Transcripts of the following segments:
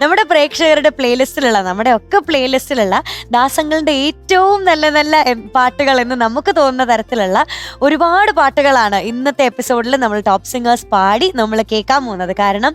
നമ്മുടെ പ്രേക്ഷകരുടെ പ്ലേലിസ്റ്റിലുള്ള, നമ്മുടെ ഒക്കെ പ്ലേലിസ്റ്റിലുള്ള ദാസങ്ങളുടെ ഏറ്റവും നല്ല നല്ല പാട്ടുകൾ എന്ന് നമുക്ക് തോന്നുന്ന തരത്തിലുള്ള ഒരുപാട് പാട്ടുകളാണ് ഇന്നത്തെ എപ്പിസോഡിൽ നമ്മൾ ടോപ്പ് സിംഗേഴ്സ് പാടി നമ്മൾ കേൾക്കാൻ പോകുന്നത്. കാരണം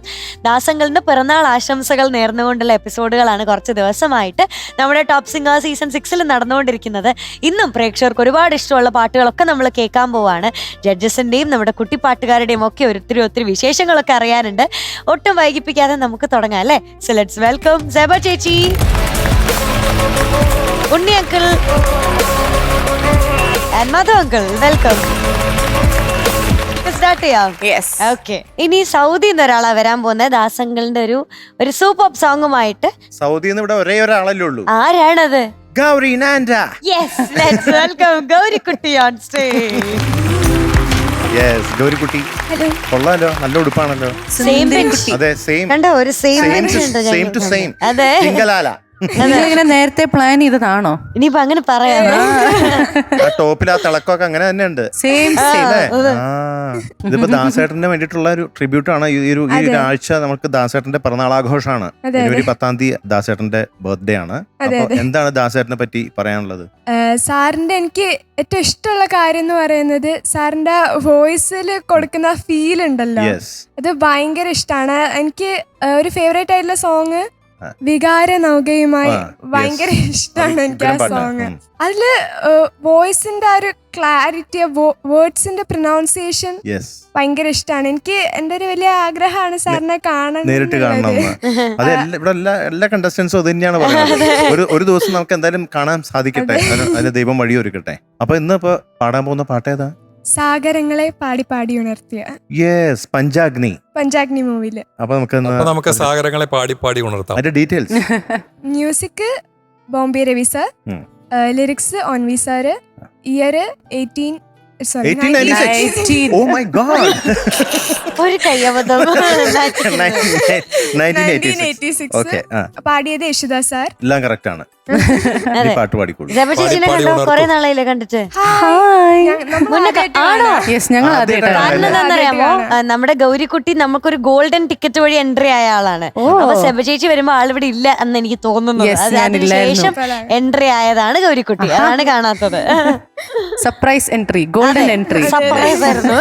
ദാസങ്ങളുടെ പിറന്നാൾ ആശംസകൾ നേർന്നുകൊണ്ടുള്ള എപ്പിസോഡുകളാണ് കുറച്ച് ദിവസമായിട്ട് നമ്മുടെ ടോപ്പ് സിംഗേഴ്സ് സീസൺ 6 നടന്നുകൊണ്ടിരിക്കുന്നത്. ഇന്നും പ്രേക്ഷകർക്ക് ഒരുപാട് ഇഷ്ടമുള്ള പാട്ടുകളൊക്കെ നമ്മൾ കേൾക്കാൻ പോവാണ്. ജഡ്ജസിന്റെയും നമ്മുടെ കുട്ടിപ്പാട്ടുകാരുടെയും ഒക്കെ ഒത്തിരി വിശേഷങ്ങളൊക്കെ അറിയാനുണ്ട്. ഒട്ടും വൈകിപ്പിക്കാതെ നമുക്ക് തുടങ്ങാം അല്ലേ? സോ ലെറ്റ്സ് വെൽക്കം സെബ ചേച്ചി, Unni uncle and Madhu uncle. Welcome. Start ചെയ്യാം. ഓക്കെ, ഇനി സൗദിന്ന് ഒരാളാ വരാൻ പോകുന്നത് ദാസങ്ങളുടെ ഒരു സൂപ്പർ സോങ്ങുമായിട്ട്. സൗദിന്ന് ഇവിടെ ഒരേ ഒരാളല്ലേ ഉള്ളൂ. ആരാണത്? Gauri Nanda. Yes, let's welcome ഗൗരിക്കുട്ടി ഓൺ സ്റ്റേജ്. യെസ്, ഗൗരിക്കുട്ടി. കൊള്ളാലോ, നല്ല ഉടുപ്പാണല്ലോ. സെയിം അതെ, സെയിം. കണ്ടോ, ഒരു സെയിം സെയിം ടു സെയിം. അതെ, ചിങ്കലാല. ഇങ്ങനെ നേരത്തെ പ്ലാൻ ചെയ്തതാണോ? ഇനിയിപ്പോ അങ്ങനെ പറയാം. ആ ടോപ്പിൽ ആ തിളക്കമൊക്കെ അങ്ങനെ തന്നെ ഉണ്ട്. ഇതിപ്പോ ദാസേട്ടന് വേണ്ടിയിട്ടുള്ള ഒരു ട്രിബ്യൂട്ട് ആണ്. ഈ ആഴ്ച നമുക്ക് ദാസേട്ടന്റെ പിറന്നാളാഘോഷമാണ്. ജനുവരി 10 ദാസേട്ടന്റെ ബർത്ത്ഡേ ആണ്. അപ്പൊ എന്താണ് ദാസേട്ടനെ പറ്റി പറയാനുള്ളത്? സാറിന്റെ എനിക്ക് ഏറ്റവും ഇഷ്ടമുള്ള കാര്യം എന്ന് പറയുന്നത് സാറിന്റെ വോയിസിൽ കൊടുക്കുന്ന ഫീൽ ഉണ്ടല്ലോ, അത് ഭയങ്കര ഇഷ്ടമാണ് എനിക്ക്. ഒരു ഫേവറേറ്റ് ആയിട്ടുള്ള സോങ് വികാര നൗകയുമായി ഭയങ്കര ഇഷ്ടമാണ് എനിക്ക് ആ സോങ്. അതില് വോയിസിന്റെ ആ ഒരു ക്ലാരിറ്റി, വേർഡ്സിന്റെ പ്രൊനൗൺസിയേഷൻ ഭയങ്കര ഇഷ്ടമാണ് എനിക്ക്. എന്റെ ഒരു വലിയ ആഗ്രഹമാണ് സാറിനെ നേരിട്ട് കാണണം. അത് ഇവിടെ എല്ലാ കണ്ടസ്റ്റൻസും അത് തന്നെയാണ് പറയുന്നത്. ഒരു ദിവസം നമുക്ക് എന്തായാലും കാണാൻ സാധിക്കട്ടെ, അതിന് ദൈവം വഴിയൊരുക്കട്ടെ. അപ്പൊ ഇന്ന് ഇപ്പൊ പാടാൻ പോകുന്ന പാട്ടേതാ? സാഗരങ്ങളെ പാടി പാടി ഉണർത്തിയ. യെസ്, പഞ്ചാഗ്നി മൂവില്. അപ്പൊ നമുക്ക് സാഗരങ്ങളെ പാടി പാടി ഉണർത്താം. അതിന്റെ details. Music Bombay Ravi sir, lyrics ONV sir, year 1896. Oh my God. ഒരു കയ്യബദ്ധം. 1986. Okay. പാടിയത് യേശുദാസ് സാർ. എല്ലാം കറക്റ്റ് ആണ്. പാട്ട് പാടിക്കോളൂ. സെബ ചേച്ചിനെ കണ്ടോ? കുറെ നാളായില്ലേ കണ്ടിട്ട്? അറിയാമോ, നമ്മുടെ ഗൗരിക്കുട്ടി നമുക്കൊരു ഗോൾഡൻ ടിക്കറ്റ് വഴി എൻട്രി ആയ ആളാണ്. അപ്പൊ സെബ ചേച്ചി വരുമ്പോ ആളിവിടെ ഇല്ല എന്ന് എനിക്ക് തോന്നുന്നു. അതിനുശേഷം എൻട്രി ആയതാണ് ഗൗരിക്കുട്ടി. അതാണ് കാണാത്തത്. Surprise entry, golden entry. Surprise ആയിരുന്നു.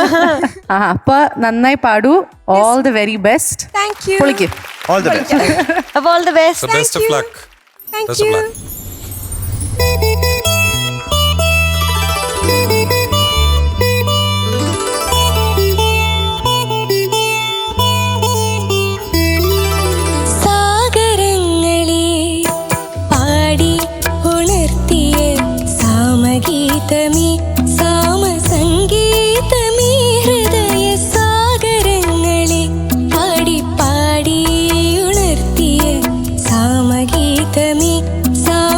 അപ്പൊ നന്നായി പാടൂ. All the very best. Thank you. പൊളിക്ക്. All the best. അപ്പൊ all the best. Best of luck. Thank you. സാഗരങ്ങളെ പാടി ഉണർത്തിയ സാമഗീതമേ, സാമസംഗീതമേ, ഹൃദയ സാഗരങ്ങളെ പാടി പാടി ഉണർത്തിയ സാമഗീതമേ, സാമ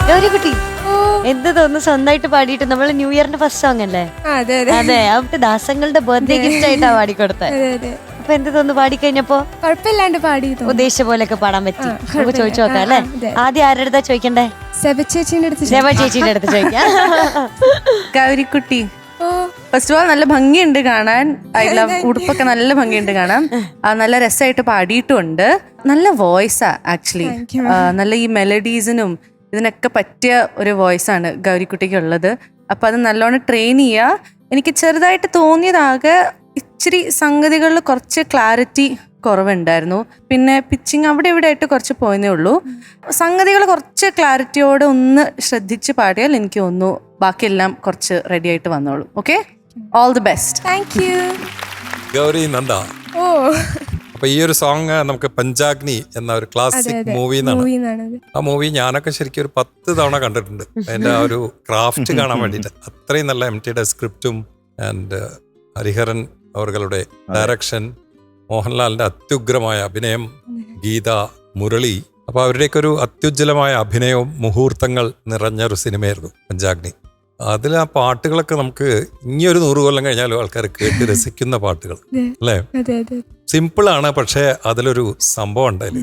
ഗൗരിക്കുട്ടി എന്ത് തോന്നുന്നു സ്വന്തമായിട്ട് പാടിയിട്ട് നമ്മള് ന്യൂ ഇയറിന്റെ ഫസ്റ്റ് സോങ് അല്ലേ? അതെ അതെ അതെ, അവിടെ ദാസങ്ങളുടെ ബർത്ത്ഡേ ഗിഫ്റ്റ് ആയിട്ടാ പാടിക്കൊടുത്തത്. അതെ അതെ. അപ്പൊ എന്ത് തോന്നുന്നു പാടിക്കഴിഞ്ഞപ്പോ? കുഴപ്പമില്ലാണ്ട് പാടി. ഉദ്ദേശിച്ച പോലെയൊക്കെ പാടാൻ പറ്റി. നമുക്ക് കുഴപ്പമില്ല. ചോദിച്ചു നോക്കാം അല്ലേ? അതെ. ആദ്യം ആരുടെ അടുത്താ ചോദിക്കണ്ടേ? സെബ ചേച്ചിന്റെ അടുത്ത് ശേവ ചേച്ചിയുടെ അടുത്ത് ചോദിക്കാം. ഗൗരിക്കുട്ടി, ഓ ഫസ്റ്റ് ഓഫ് ഓൾ നല്ല ഭംഗിയുണ്ട് കാണാൻ. ഐ ലവ് ഉടുപ്പൊക്കെ നല്ല ഭംഗിയുണ്ട് കാണാൻ. നല്ല രസമായിട്ട് പാടിയിട്ടുമുണ്ട്. നല്ല വോയിസാ ആക്ച്വലി. Thank you. നല്ല ഈ മെലഡീസിനും ഇതിനൊക്കെ പറ്റിയ ഒരു വോയിസാണ് ഗൗരിക്കുട്ടിക്ക് ഉള്ളത്. അപ്പൊ അത് നല്ലോണം ട്രെയിൻ ചെയ്യുക. എനിക്ക് ചെറുതായിട്ട് തോന്നിയതാകെ ഇച്ചിരി സംഗതികളിൽ കുറച്ച് ക്ലാരിറ്റി കുറവുണ്ടായിരുന്നു. പിന്നെ പിച്ചിങ് അവിടെ ഇവിടെ ആയിട്ട് കുറച്ച് പോയെന്നേ ഉള്ളൂ. സംഗതികൾ കുറച്ച് ക്ലാരിറ്റിയോടെ ഒന്ന് ശ്രദ്ധിച്ച് പാടിയാൽ എനിക്ക് തോന്നുന്നു ബാക്കിയെല്ലാം കുറച്ച് റെഡി ആയിട്ട് വന്നോളൂ. Okay, all the best. Thank you. Gauri Nanda. ഓ അപ്പൊ ഈ ഒരു സോങ് നമുക്ക് പഞ്ചാഗ്നി എന്ന ഒരു ക്ലാസിക് മൂവിന്നാണ്. മൂവിന്നാണത്. ആ മൂവി ഞാനൊക്കെ ശരിക്കും ഒരു 10 തവണ കണ്ടിട്ടുണ്ട്. അതിന്റെ ആ ഒരു ക്രാഫ്റ്റ് കാണാൻ വേണ്ടിയിട്ട്. അത്രയും നല്ല MTയുടെ സ്ക്രിപ്റ്റും ആൻഡ് ഹരിഹരൻ അവരുടെ ഡയറക്ഷൻ, മോഹൻലാലിന്റെ അത്യുഗ്രമായ അഭിനയം, ഗീത, മുരളി. അപ്പൊ അവരുടെയൊക്കെ ഒരു അത്യുജ്വലമായ അഭിനയവും മുഹൂർത്തങ്ങൾ നിറഞ്ഞ ഒരു സിനിമയായിരുന്നു പഞ്ചാഗ്നി. അതിൽ ആ പാട്ടുകളൊക്കെ നമുക്ക് ഇനിയൊരു 100 കൊല്ലം കഴിഞ്ഞാലും ആൾക്കാർ കേട്ട് രസിക്കുന്ന പാട്ടുകൾ അല്ലേ? അതെ അതെ. സിമ്പിളാണ്, പക്ഷെ അതിലൊരു സംഭവം ഉണ്ടായില്ലേ.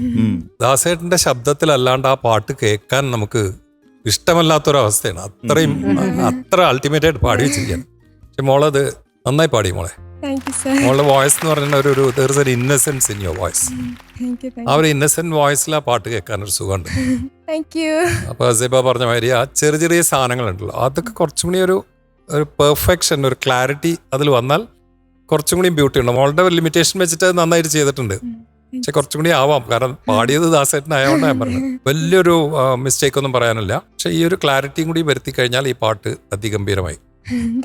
ദാസേട്ടന്റെ ശബ്ദത്തിലല്ലാണ്ട് ആ പാട്ട് കേൾക്കാൻ നമുക്ക് ഇഷ്ടമല്ലാത്തൊരവസ്ഥയാണ്. അത്ര അൾട്ടിമേറ്റ് ആയിട്ട് പാടി വെച്ചിരിക്കുകയാണ്. പക്ഷെ മോളത് നന്നായി പാടി മോളെ. Thank you sir. മോളുടെ വോയിസ് എന്ന് പറഞ്ഞാൽ ഒരു innocence in your voice. Thank you. ആ ഒരു ഇന്നസെന്റ് വോയിസിൽ ആ പാട്ട് കേൾക്കാൻ ഒരു സുഖമുണ്ട്. Thank you. അപ്പൊ സിബ പറഞ്ഞ മാതിരി ആ ചെറിയ ചെറിയ സാധനങ്ങളുണ്ടല്ലോ, അതൊക്കെ കുറച്ചും കൂടി ഒരു പെർഫെക്ഷൻ, ഒരു ക്ലാരിറ്റി അതിൽ വന്നാൽ കുറച്ചും കൂടി ബ്യൂട്ടി ഉണ്ട്. മോളുടെ ലിമിറ്റേഷൻ വെച്ചിട്ട് അത് നന്നായിട്ട് ചെയ്തിട്ടുണ്ട്. പക്ഷെ കുറച്ചും കൂടി ആവാം, കാരണം പാടിയത് ദാസേട്ടനായോണ്ടാണ് ഞാൻ പറഞ്ഞത്. വലിയൊരു മിസ്റ്റേക്ക് ഒന്നും പറയാനില്ല. പക്ഷെ ഈ ഒരു ക്ലാരിറ്റിയും കൂടി വരുത്തി കഴിഞ്ഞാൽ ഈ പാട്ട് അതിഗംഭീരമായി.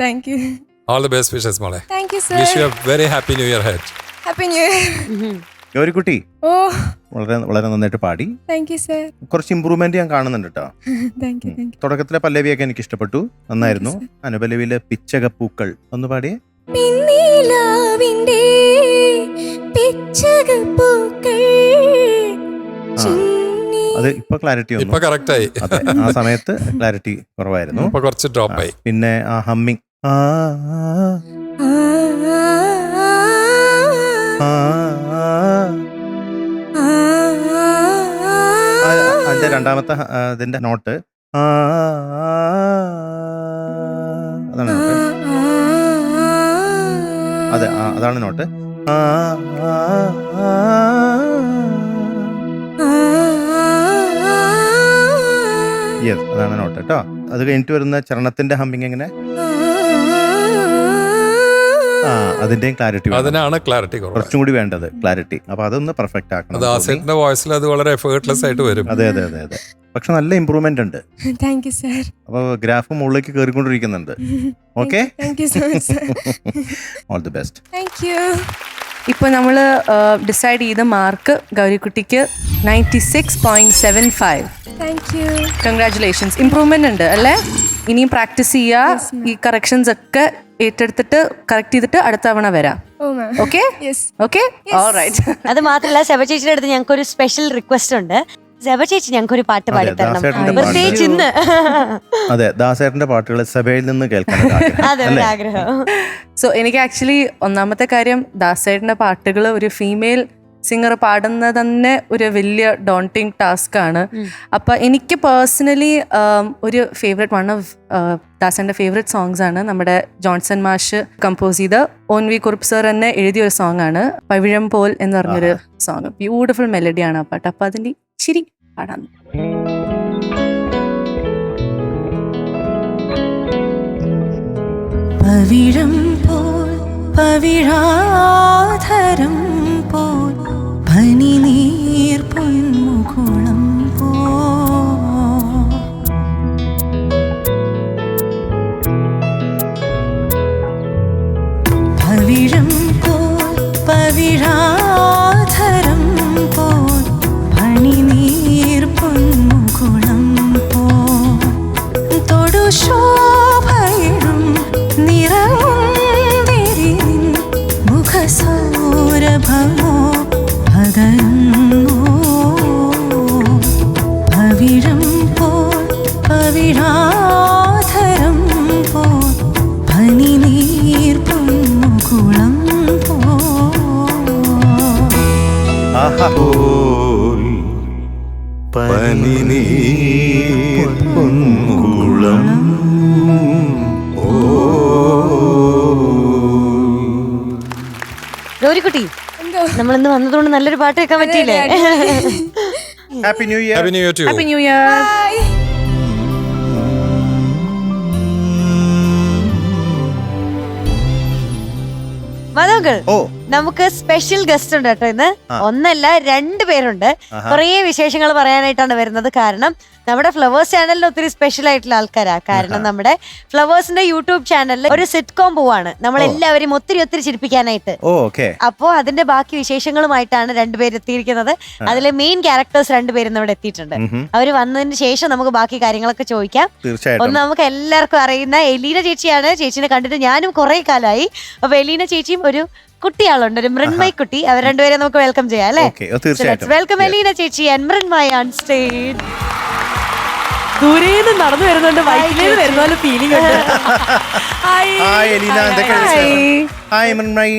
Thank you. All the best wishes, മോളെ. Thank you sir. Wish you a very happy new year ahead. Happy new year. ഗൗരിക്കുട്ടി ഓ വളരെ വളരെ നന്നായിട്ട് പാടി. Thank you sir. കുറച്ച് ഇമ്പ്രൂവ്മെന്റ് ഞാൻ കാണുന്നുണ്ട് കേട്ടോ. Thank you. Thank you. തുടക്കത്തിലെ പല്ലവിയൊക്കെ എനിക്ക് ഇഷ്ടപ്പെട്ടു, നന്നായിരുന്നു. അനുപല്ലവിയിലെ പിച്ചകപ്പൂക്കൾ ഒന്ന് പാടിയേ. പിന്നിലാവിന്റെ പിച്ചകപ്പൂക്കൾ ചിന്നി. അത് ഇപ്പൊ ക്ലാരിറ്റി ഇപ്പൊ വന്നു. കറക്റ്റ് ആയി. അതെ, ആ സമയത്ത് ക്ലാരിറ്റി കുറവായിരുന്നു. ഇപ്പൊ കുറച്ച് ഡ്രോപ്പ് ആയി. പിന്നെ ആ ഹമ്മിങ് അതിന്റെ രണ്ടാമത്തെ ഇതിന്റെ നോട്ട് അതാണ് നോട്ട്. അതെ, അതാണ് നോട്ട്. യെസ്, അതാണ് നോട്ട് കേട്ടോ. അത് കഴിഞ്ഞിട്ട് വരുന്ന ചരണത്തിന്റെ ഹമ്മിങ് എങ്ങനെ, അതിന്റെയും ക്ലാരിറ്റി, അതിനാണ് ക്ലാരിറ്റി കുറച്ചും കൂടി വേണ്ടത് ക്ലാരിറ്റി. അപ്പൊ അതൊന്ന് പെർഫെക്റ്റ് ആക്കണം. ദാസേട്ടന്റെ വോയിസിൽ അത് വളരെ എഫേർട്ട്ലെസ് ആയിട്ട് വരും. അതെ അതെ അതെ അതെ. പക്ഷെ നല്ല ഇമ്പ്രൂവ്മെന്റ് ഉണ്ട്. Thank you sir. അപ്പൊ ഗ്രാഫ് മുകളിലേക്ക് കയറിക്കൊണ്ടിരിക്കുന്നുണ്ട്. Okay, thank you so much sir. All the best. Thank you. ഇപ്പോൾ നമ്മൾ ഡിസൈഡ് ചെയ്ത മാർക്ക് ഗൗരിക്കുട്ടിക്ക് 96.75. Thank you. കൺഗ്രാറ്റുലേഷൻസ്. ഇമ്പ്രൂവ്മെന്റ് ഉണ്ട് അല്ലേ? ഇനിയും പ്രാക്ടീസ് ചെയ്യുക. ഈ കറക്ഷൻസ് ഒക്കെ ഏറ്റെടുത്തിട്ട് കറക്റ്റ് ചെയ്തിട്ട് അടുത്ത തവണ വരാം. Okay okay, alright. അത് മാത്രല്ല, ശബ ചേച്ചിയുടെ അടുത്ത് ഞങ്ങൾക്ക് ഒരു സ്പെഷ്യൽ റിക്വസ്റ്റ് ഉണ്ട്. ശബ ചേച്ചി ഞങ്ങൾക്ക് ഒരു പാട്ട് പാടിത്തരണം, പ്രത്യേകിച്ച് ഇന്ന്. അതെ, ദാസേട്ടന്റെ പാട്ടുകൾ സഭയിൽ നിന്ന് കേൾക്കാൻ അതെ, ഒരു ആഗ്രഹം. സോ എനിക്ക് ആക്ച്വലി ഒന്നാമത്തെ കാര്യം, ദാസേട്ടന്റെ പാട്ടുകൾ ഒരു ഫീമെയിൽ സിംഗർ പാടുന്നത് തന്നെ ഒരു വലിയ ഡോണ്ടിങ് ടാസ്ക് ആണ്. അപ്പൊ എനിക്ക് പേഴ്സണലി ഒരു ഫേവറേറ്റ്, വൺ ഓഫ് ദാസന്റെ ഫേവറേറ്റ് സോങ്സ് ആണ് നമ്മുടെ ജോൺസൺ മാഷ് കമ്പോസ് ചെയ്ത ONV കുറുപ്പ് സർ തന്നെ എഴുതിയ ഒരു സോങ് ആണ് പവിഴം പോൽ എന്ന് പറഞ്ഞൊരു സോങ്. ബ്യൂട്ടിഫുൾ മെലഡിയാണ് ആ പാട്ട്. അപ്പൊ അതിന്റെ ഇച്ചിരി പാടാൻ. പവിഴം പോൽ പവിഴാധരം പോൽ പനിനീർ പൊന്മുകുളം പോ പവിഴം പോൽ പവിഴാധരം പോൽ പനിനീർ പൊന്മുകുളം പോ തൊടുശോഭയിടും നിറമുന്തിരിൻ മുഖസൗരഭമോ പകരുന്നു ഗൗരിക്കുട്ടി, എന്തോ നമ്മളിന്ന് വന്നതുകൊണ്ട് നല്ലൊരു പാട്ട് കേൾക്കാൻ പറ്റിയില്ലേ? Happy new year. Happy new year to you. Happy new year. Bye. മധുങ്കൾ, ഓ നമുക്ക് സ്പെഷ്യൽ ഗസ്റ്റ് ഉണ്ട് കേട്ടോ ഇന്ന്. ആ. ഒന്നല്ല, 2 പേരുണ്ട്. ആഹാ. കുറേ വിശേഷങ്ങൾ പറയാനായിട്ടാണ് വരുന്നത്. കാരണം നമ്മുടെ ഫ്ലവേഴ്സ് ചാനലിൽ ഒത്തിരി സ്പെഷ്യൽ ആയിട്ടുള്ള ആൾക്കാരാ. കാരണം നമ്മുടെ ഫ്ലവേഴ്സിന്റെ യൂട്യൂബ് ചാനലിൽ ഒരു സിറ്റ്കോം പോവാണ്, നമ്മളെല്ലാവരും ഒത്തിരി ഒത്തിരി ചിരിപ്പിക്കാനായിട്ട്. ഓ ഓക്കെ. അപ്പോ അതിന്റെ ബാക്കി വിശേഷങ്ങളുമായിട്ടാണ് 2 പേര് എത്തിയിരിക്കുന്നത്. അതിലെ മെയിൻ ക്യാരക്ടേഴ്സ് 2 പേരും ഇവിടെ എത്തിയിട്ടുണ്ട്. അവര് വന്നതിന് ശേഷം നമുക്ക് ബാക്കി കാര്യങ്ങളൊക്കെ ചോദിക്കാം. തീർച്ചയായിട്ടും. ഒന്ന് നമുക്ക് എല്ലാവർക്കും അറിയുന്ന എലീന ചേച്ചിയാണ്. ചേച്ചിനെ കണ്ടിട്ട് ഞാനും കുറെ കാലമായി. അപ്പൊ എലീന ചേച്ചിയും ഒരു കുട്ടിയാളുണ്ട്, ഒരു മൃണ്മയ് കുട്ടി. അവർ 2 പേരെ നമുക്ക് വെൽക്കം ചെയ്യാം അല്ലേ? Okay, തീർച്ചയായിട്ടും. വെൽക്കം എലീന ചേച്ചി ആൻഡ് മൃണ്മയ് ഓൺ സ്റ്റേജ്. ദൂരേന്ന് നടന്നു വരുന്നുണ്ട്, ബൈക്കിലേക്ക് വരുന്ന പോലെ ഫീലിംഗ് ഉണ്ട്. ഹായ് എലീന, എന്തൊക്കെയാണ് വിശേഷം? ഹായ് മൃണ്മയ്.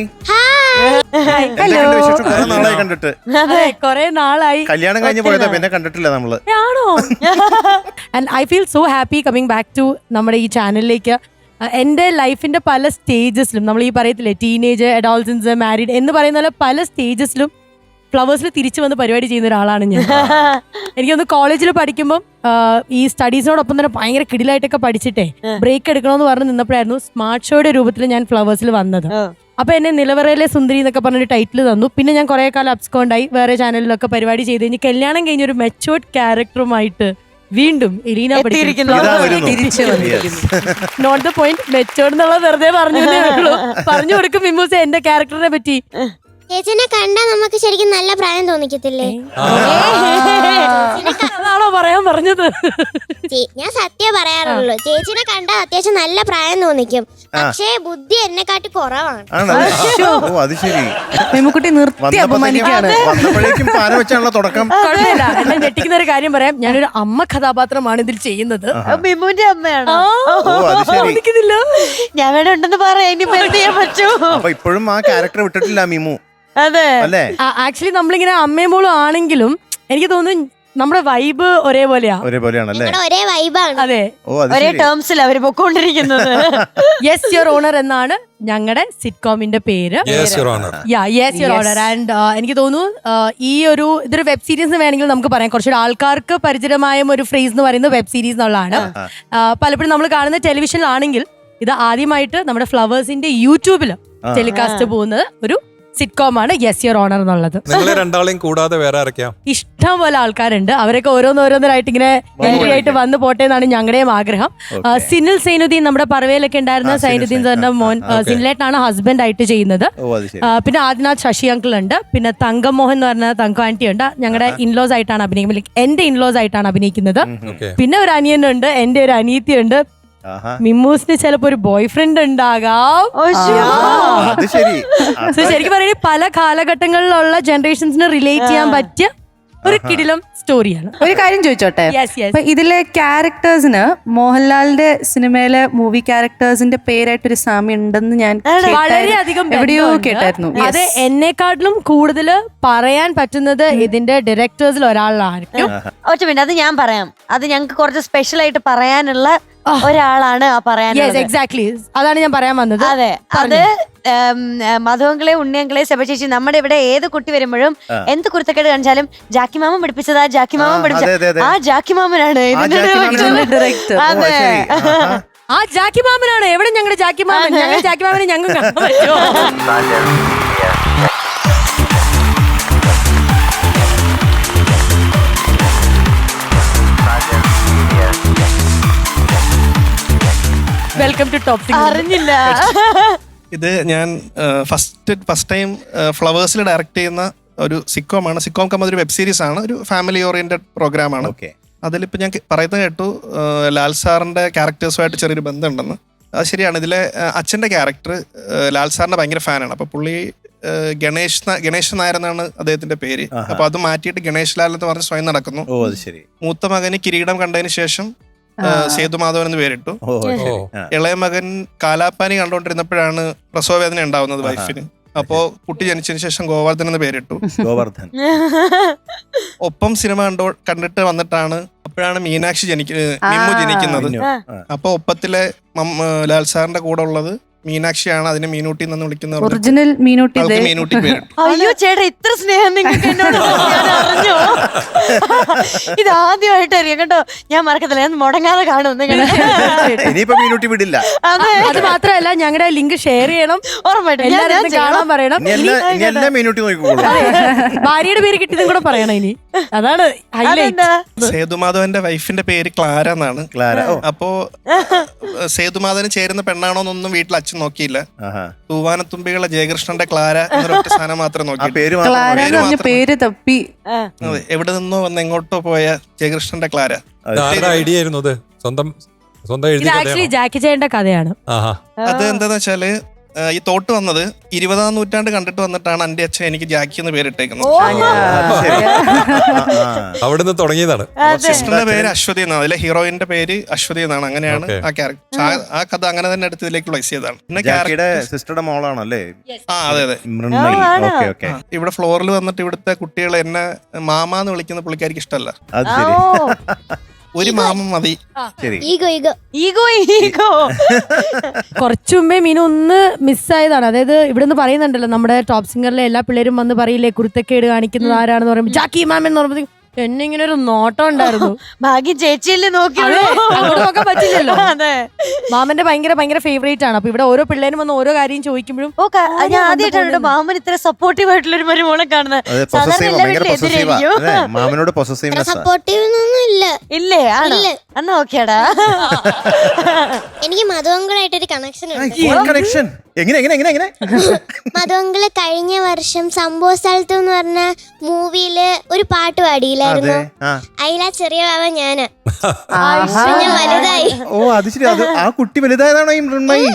എന്തൊക്കെയുണ്ട് വിശേഷം? കുറെ നാളായി കണ്ടിട്ട്. അതെ, കൊറേ നാളായി. കല്യാണം കഴിഞ്ഞ് പോയതാ, പിന്നെ കണ്ടിട്ടില്ല നമ്മള്. ആണോ? And I feel so happy coming back to നമ്മുടെ ഈ ചാനലിലേക്ക്. എൻ്റെ ലൈഫിന്റെ പല സ്റ്റേജസിലും, നമ്മൾ ഈ പറയത്തില്ലേ ടീനേജ്, അഡോൾസൻസ്, മാരീഡ് എന്ന് പറയുന്ന പോലെ പല സ്റ്റേജസിലും ഫ്ലവേഴ്സിൽ തിരിച്ചു വന്ന് പരിപാടി ചെയ്യുന്ന ഒരാളാണ് ഞാൻ. എനിക്കൊന്ന് കോളേജിൽ പഠിക്കുമ്പോൾ ഈ സ്റ്റഡീസിനോടൊപ്പം തന്നെ ഭയങ്കര കിടിലായിട്ടൊക്കെ പഠിച്ചിട്ടേ ബ്രേക്ക് എടുക്കണമെന്ന് പറഞ്ഞ് നിന്നപ്പോഴായിരുന്നു സ്മാർട്ട് ഷോയുടെ രൂപത്തിൽ ഞാൻ ഫ്ലവേഴ്സിൽ വന്നത്. അപ്പൊ എന്നെ നിലവറയിലെ സുന്ദരി എന്നൊക്കെ പറഞ്ഞൊരു ടൈറ്റിൽ തന്നു. പിന്നെ ഞാൻ കുറെ കാലം അബ്സ്കോണ്ടായി വേറെ ചാനലിലൊക്കെ പരിപാടി ചെയ്ത് കഴിഞ്ഞ് കല്യാണം കഴിഞ്ഞൊരു മെച്ചോർഡ് ക്യാരക്ടറുമായിട്ട് വീണ്ടും Elina note the point, matured എന്നുള്ളത് വെറുതെ പറഞ്ഞു കൊടുക്കും മിമ്മൂസ് എന്റെ ക്യാരക്ടറിനെ പറ്റി. ചേച്ചിനെ കണ്ടാ നമുക്ക് ശരിക്കും നല്ല പ്രായം തോന്നിക്കത്തില്ലേ? അതാണോ പറയാൻ പറഞ്ഞത്? ഞാൻ സത്യം പറയാറുള്ളൂ, ചേച്ചിനെ കണ്ടാ അത്യാവശ്യം നല്ല പ്രായം തോന്നിക്കും, പക്ഷേ ബുദ്ധി എന്നെക്കാട്ടി കുറവാണ്. ഓ അത് ശരി. മെമ്മുക്കുട്ടി നിർത്തി അപമാനിക്കാണ്. വന്നപ്പോഴേക്കും പാന വെച്ചാണല്ലോ തുടക്കം. കുഴപ്പമില്ല, എന്നെ ഞെട്ടിക്കുന്ന ഒരു കാര്യം പറയാം. ഞാനൊരു അമ്മ കഥാപാത്രമാണ് ഇതിൽ ചെയ്യുന്നത്. മിമുന്റെ അമ്മയാണോ? ഓ അത് ശരി. തോന്നിക്കുന്നില്ല. ഞാൻ വേണം ഉണ്ടെന്ന് പറയാൻ, ഇനി എന്ത് ചെയ്യാൻ പറ്റൂ? അപ്പൊ ഇപ്പോഴും ആ ക്യാരക്ടർ വിട്ടിട്ടില്ല മിമു അതെ അല്ലേ? ആക്ച്വലി നമ്മളിങ്ങനെ അമ്മയും മോളും ആണെങ്കിലും എനിക്ക് തോന്നുന്നു നമ്മുടെ വൈബ് ഒരേപോലെയാ. ഒരേപോലെയാണല്ലേ? ഞങ്ങളുടെ ഒരേ വൈബാണ്. അതെ, ഓ അത് ഒരേ ശരി. ടേംസിൽ അവര് പൊക്കോണ്ടിരിക്കുന്നത്. യെസ് യുവർ ഓണർ എന്നാണ് ഞങ്ങളുടെ സിറ്റ്കോമിന്റെ പേര്. Yes your honour. Yes your honour. And എനിക്ക് തോന്നുന്നു ഇതൊരു വെബ് സീരീസ് വേണമെങ്കിൽ നമുക്ക് പറയാം. കുറച്ചുകൂടെ ആൾക്കാർക്ക് പരിചിതമായ ഒരു ഫ്രേസ് എന്ന് പറയുന്നത് വെബ് സീരീസ് എന്നുള്ളതാണ്. പലപ്പോഴും നമ്മൾ കാണുന്ന ടെലിവിഷനിലാണെങ്കിൽ ഇത് ആദ്യമായിട്ട് നമ്മുടെ ഫ്ലവേഴ്സിന്റെ യൂട്യൂബിൽ ടെലികാസ്റ്റ് പോകുന്നത് ഒരു സിറ്റ്കോം ആണ് യെസ് യുവർ ഓണർ എന്നുള്ളത്. നിങ്ങളെ രണ്ടാളെയും കൂടാതെ വേറെ ആരൊക്കെയാ? ഇഷ്ടം പോലെ ആൾക്കാരുണ്ട്. അവരൊക്കെ ഓരോന്നോരോന്നരായിട്ട് ഇങ്ങനെ എൻട്രി ആയിട്ട് വന്ന് പോട്ടെ എന്നാണ് ഞങ്ങളുടെയും ആഗ്രഹം. സിനിൽ സൈനുദ്ദീൻ, നമ്മുടെ പറവയിലൊക്കെ ഉണ്ടായിരുന്ന സൈനുദ്ദീൻ സാറിന്റെ മോൻ സിനിലേട്ടാണ് ഹസ്ബൻഡ് ആയിട്ട് ചെയ്യുന്നത്. പിന്നെ ആദിനാഥ് ശശി അങ്കിൾ ഉണ്ട്. പിന്നെ തങ്കം മോഹൻ എന്ന് പറഞ്ഞ തങ്കം ആന്റി ഉണ്ട്. ഞങ്ങളുടെ ഇൻലോസ് ആയിട്ടാണ് അഭിനയിക്കുന്നത്, എന്റെ ഇൻലോസ് ആയിട്ടാണ് അഭിനയിക്കുന്നത്. പിന്നെ ഒരു അനിയനുണ്ട്, എന്റെ ഒരു അനിയത്തിയുണ്ട്. മിമ്മൂസിന് ചിലപ്പോ ഒരു ബോയ് ഫ്രണ്ട് ഉണ്ടാകാം. ശരിക്കും പറയുന്നത് പല കാലഘട്ടങ്ങളിലുള്ള ജനറേഷൻസിന് റിലേറ്റ് ചെയ്യാൻ പറ്റിയ ഒരു കിടിലം സ്റ്റോറിയാണ്. ഒരു കാര്യം ചോദിച്ചോട്ടെ, അപ്പൊ ഇതിലെ ക്യാരക്ടേഴ്സിന് മോഹൻലാലിന്റെ സിനിമയിലെ മൂവി ക്യാരക്ടേഴ്സിന്റെ പേരായിട്ടൊരു സാമ്യം ഉണ്ടെന്ന് ഞാൻ വളരെയധികം എവിടെയോ കേട്ടായിരുന്നു. അത് എന്നെക്കാട്ടിലും കൂടുതൽ പറയാൻ പറ്റുന്നത് ഇതിന്റെ ഡയറക്ടേഴ്സിൽ ഒരാളായിരിക്കും. ഒറ്റ മിനിറ്റ്, അത് ഞാൻ പറയാം. അത് ഞങ്ങൾക്ക് കുറച്ച് സ്പെഷ്യൽ ആയിട്ട് പറയാനുള്ള ഒരാളാണ് ആ പറയാനുള്ളത്. എക്സാക്ട്ലി, അതാണ് ഞാൻ പറയാൻ വന്നത്. അതെ, അത് മധുവങ്കളെ, ഉണ്ണിയങ്കളെ, സെബചേച്ചി, നമ്മുടെ ഇവിടെ ഏത് കുട്ടി വരുമ്പോഴും എന്ത് കുരുത്തക്കേട് കാണിച്ചാലും ജാക്കി മാമൻ പഠിപ്പിച്ചതാ, ജാക്കി മാമൻ പഠിപ്പിച്ചത്, ആ ജാക്കി മാമനാണ് ഡയറക്ടർ. അതെ, ആ ജാക്കി മാമനാണ്. എവിടെ ഞങ്ങളുടെ ജാക്കി മാമൻ? ഞങ്ങൾ ജാക്കി മാമനെ ഞങ്ങൾ കാണാൻ പറ്റുമോ? Welcome to top. അറിഞ്ഞില്ല. ഇത് ഞാൻ ഫസ്റ്റ് ടൈം ഫ്ലവേഴ്സിൽ ഡയറക്റ്റ് ചെയ്യുന്ന ഒരു സിക്കോമാണ്. സിക്കോം കം അതൊരു വെബ് സീരീസ് ആണ്, ഒരു ഫാമിലി ഓറിയന്റഡ് പ്രോഗ്രാമാണ്. അതിലിപ്പോൾ ഞാൻ പറയുന്നത് കേട്ടു ലാൽ സാറിന്റെ ക്യാരക്ടേഴ്സുമായിട്ട് ചെറിയൊരു ബന്ധമുണ്ടെന്ന്. അത് ശരിയാണ്. ഇതിലെ അച്ഛൻ്റെ ക്യാരക്ടർ ലാൽ സാറിന്റെ ഭയങ്കര ഫാനാണ്. അപ്പോൾ പുള്ളി ഗണേഷ് നായർ എന്നാണ് അദ്ദേഹത്തിന്റെ പേര്. അപ്പൊ അത് മാറ്റിയിട്ട് ഗണേഷ് ലാൽ എന്ന് പറഞ്ഞ് സ്വയം നടക്കുന്നു. മൂത്ത മകന് കിരീടം കണ്ടതിന് ശേഷം സേതുമാധവൻ എന്ന് പേരിട്ടു. ഇളയ മകൻ കാലാപ്പാനി കണ്ടുകൊണ്ടിരുന്നപ്പോഴാണ് പ്രസവവേദന ഉണ്ടാവുന്നത് വൈഫിന്. അപ്പോ കുട്ടി ജനിച്ചതിന് ശേഷം ഗോവർദ്ധൻ എന്ന് പേരിട്ടു. ഗോവർദ്ധൻ. ഒപ്പം സിനിമ കണ്ടിട്ട് വന്നിട്ടാണ് അപ്പോഴാണ് മീനാക്ഷി മിമ്മു ജനിക്കുന്നത്. അപ്പൊ ഒപ്പത്തിലെ ലാൽ സാറിന്റെ കൂടെ ഉള്ളത് മീനാക്ഷിയാണ്. അതിനെ മീനൂട്ടി എന്ന് വിളിക്കുന്ന ഒറിജിനൽ മീനൂട്ടി മീനൂട്ടി പേരിട്ടു. അയ്യോ ചേട്ടാ, ഇത്ര സ്നേഹം നിങ്ങൾക്ക് എന്നോട് അറിഞ്ഞോ? ഇത് ആദ്യമായിട്ട് അറിയാം കേട്ടോ. ഞാൻ മറക്കത്തില്ല, ഞാൻ മുടങ്ങാതെ കാണും. ഇനിയിപ്പോ മീനൂട്ടി വിടില്ല. അത് മാത്രമല്ല, ഞങ്ങളുടെ ലിങ്ക് ഷെയർ ചെയ്യണം, ഉറപ്പായിട്ടും കാണാൻ പറയണം. ഇനി എല്ലാം മീനൂട്ടി നോക്കിക്കോളൂ. ഭാര്യയുടെ പേര് കിട്ടിയതും കൂടെ പറയണം ഇനി. അതാണ് സേതുമാധവന്റെ വൈഫിന്റെ പേര് ക്ലാര എന്നാണ്. ക്ലാര. അപ്പോ സേതുമാധവന് ചേരുന്ന പെണ്ണാണോന്നൊന്നും വീട്ടിൽ അച്ഛൻ നോക്കിയില്ല. തൂവാനത്തുമ്പികളെ ജയകൃഷ്ണന്റെ ക്ലാര എന്നൊരു സാധനം മാത്രം നോക്കി. പേര് തപ്പി എവിടെ നിന്നോ വന്ന് എങ്ങോട്ടോ പോയ ജയകൃഷ്ണന്റെ ക്ലാര. ഐഡിയ ആയിരുന്നു അത്? സ്വന്തം ആക്ച്വലി ജാക്കി ചേട്ടന്റെ കഥയാണ്. അത് എന്താന്ന് വെച്ചാല് ഈ തോട്ട് വന്നത് 20-ാം നൂറ്റാണ്ട് കണ്ടിട്ട് വന്നിട്ടാണ് എന്റെ അച്ഛൻ എനിക്ക് ജാക്കി എന്ന് പേരിട്ടേക്കുന്നത്. അവിടുന്ന് തുടങ്ങിയതാണ്. സിസ്റ്ററിന്റെ പേര് അശ്വതി എന്നാണ്, അതിലെ ഹീറോയിന്റെ പേര് അശ്വതി എന്നാണ്. അങ്ങനെയാണ് ആ ക്യാരക്ടർ. ആ കഥ അങ്ങനെ തന്നെ എടുത്ത് ഇതിലേക്ക് പ്ലേസ് ചെയ്തതാണ്. പിന്നെ സിസ്റ്ററുടെ മോളാണല്ലേ? അതെ അതെ. ഇവിടെ ഫ്ലോറിൽ വന്നിട്ട് ഇവിടുത്തെ കുട്ടികൾ എന്നെ മാമ എന്ന് വിളിക്കുന്ന പുള്ളിക്കാർക്ക് ഇഷ്ടമല്ല. ഒരു മാമ മതി. കുറച്ചു മുമ്പേ മീനു ഒന്ന് മിസ്സായതാണ്. അതായത് ഇവിടെ നിന്ന് പറയുന്നുണ്ടല്ലോ, നമ്മുടെ ടോപ്പ് സിംഗറിലെ എല്ലാ പിള്ളേരും വന്ന് പറയില്ലേ കുരുത്തക്കേട് കാണിക്കുന്നത് ആരാണെന്ന് പറയുമ്പോൾ ജാക്കി മാം എന്ന് പറയുമ്പോൾ എന്നെ ഇങ്ങനെ ഒരു നോട്ടം ഉണ്ടായിരുന്നു. ഭാഗ്യം ചേച്ചിയല്ലേ നോക്കി നോക്കാൻ പറ്റില്ലല്ലോ. മാമന്റെ ഭയങ്കര ഫേവറേറ്റ് ആണ്. അപ്പൊ ഇവിടെ ഓരോ പിള്ളേരും വന്ന് ഓരോ കാര്യം ചോദിക്കുമ്പോഴും ഞാൻ ആദ്യമായിട്ടാണ് മാമൻ ഇത്ര സപ്പോർട്ടീവ് ആയിട്ടുള്ള ഒരു മരുമോളെ കാണുന്നത്. മാമനോട് പൊസസീവ്നെസ് ഇല്ലേ? എന്നാ ഓക്കേടാ. എനിക്ക് മധുവങ്കളായിട്ടൊരു കണക്ഷൻ കണക്ഷൻ എങ്ങനെ മധുവങ്കള് കഴിഞ്ഞ വർഷം സംഭവ സ്ഥലത്ത് എന്ന് പറഞ്ഞ മൂവിയില് ഒരു പാട്ട് പാടിയില്ലായിരുന്നു. അതിലാ ചെറിയ ബാബ ഞാനാ. ഞാൻ വലുതായി. ഓ അത് ശരി. അത് ആ കുട്ടി വലുതായതാണോ ഈ മൃണ്മയി?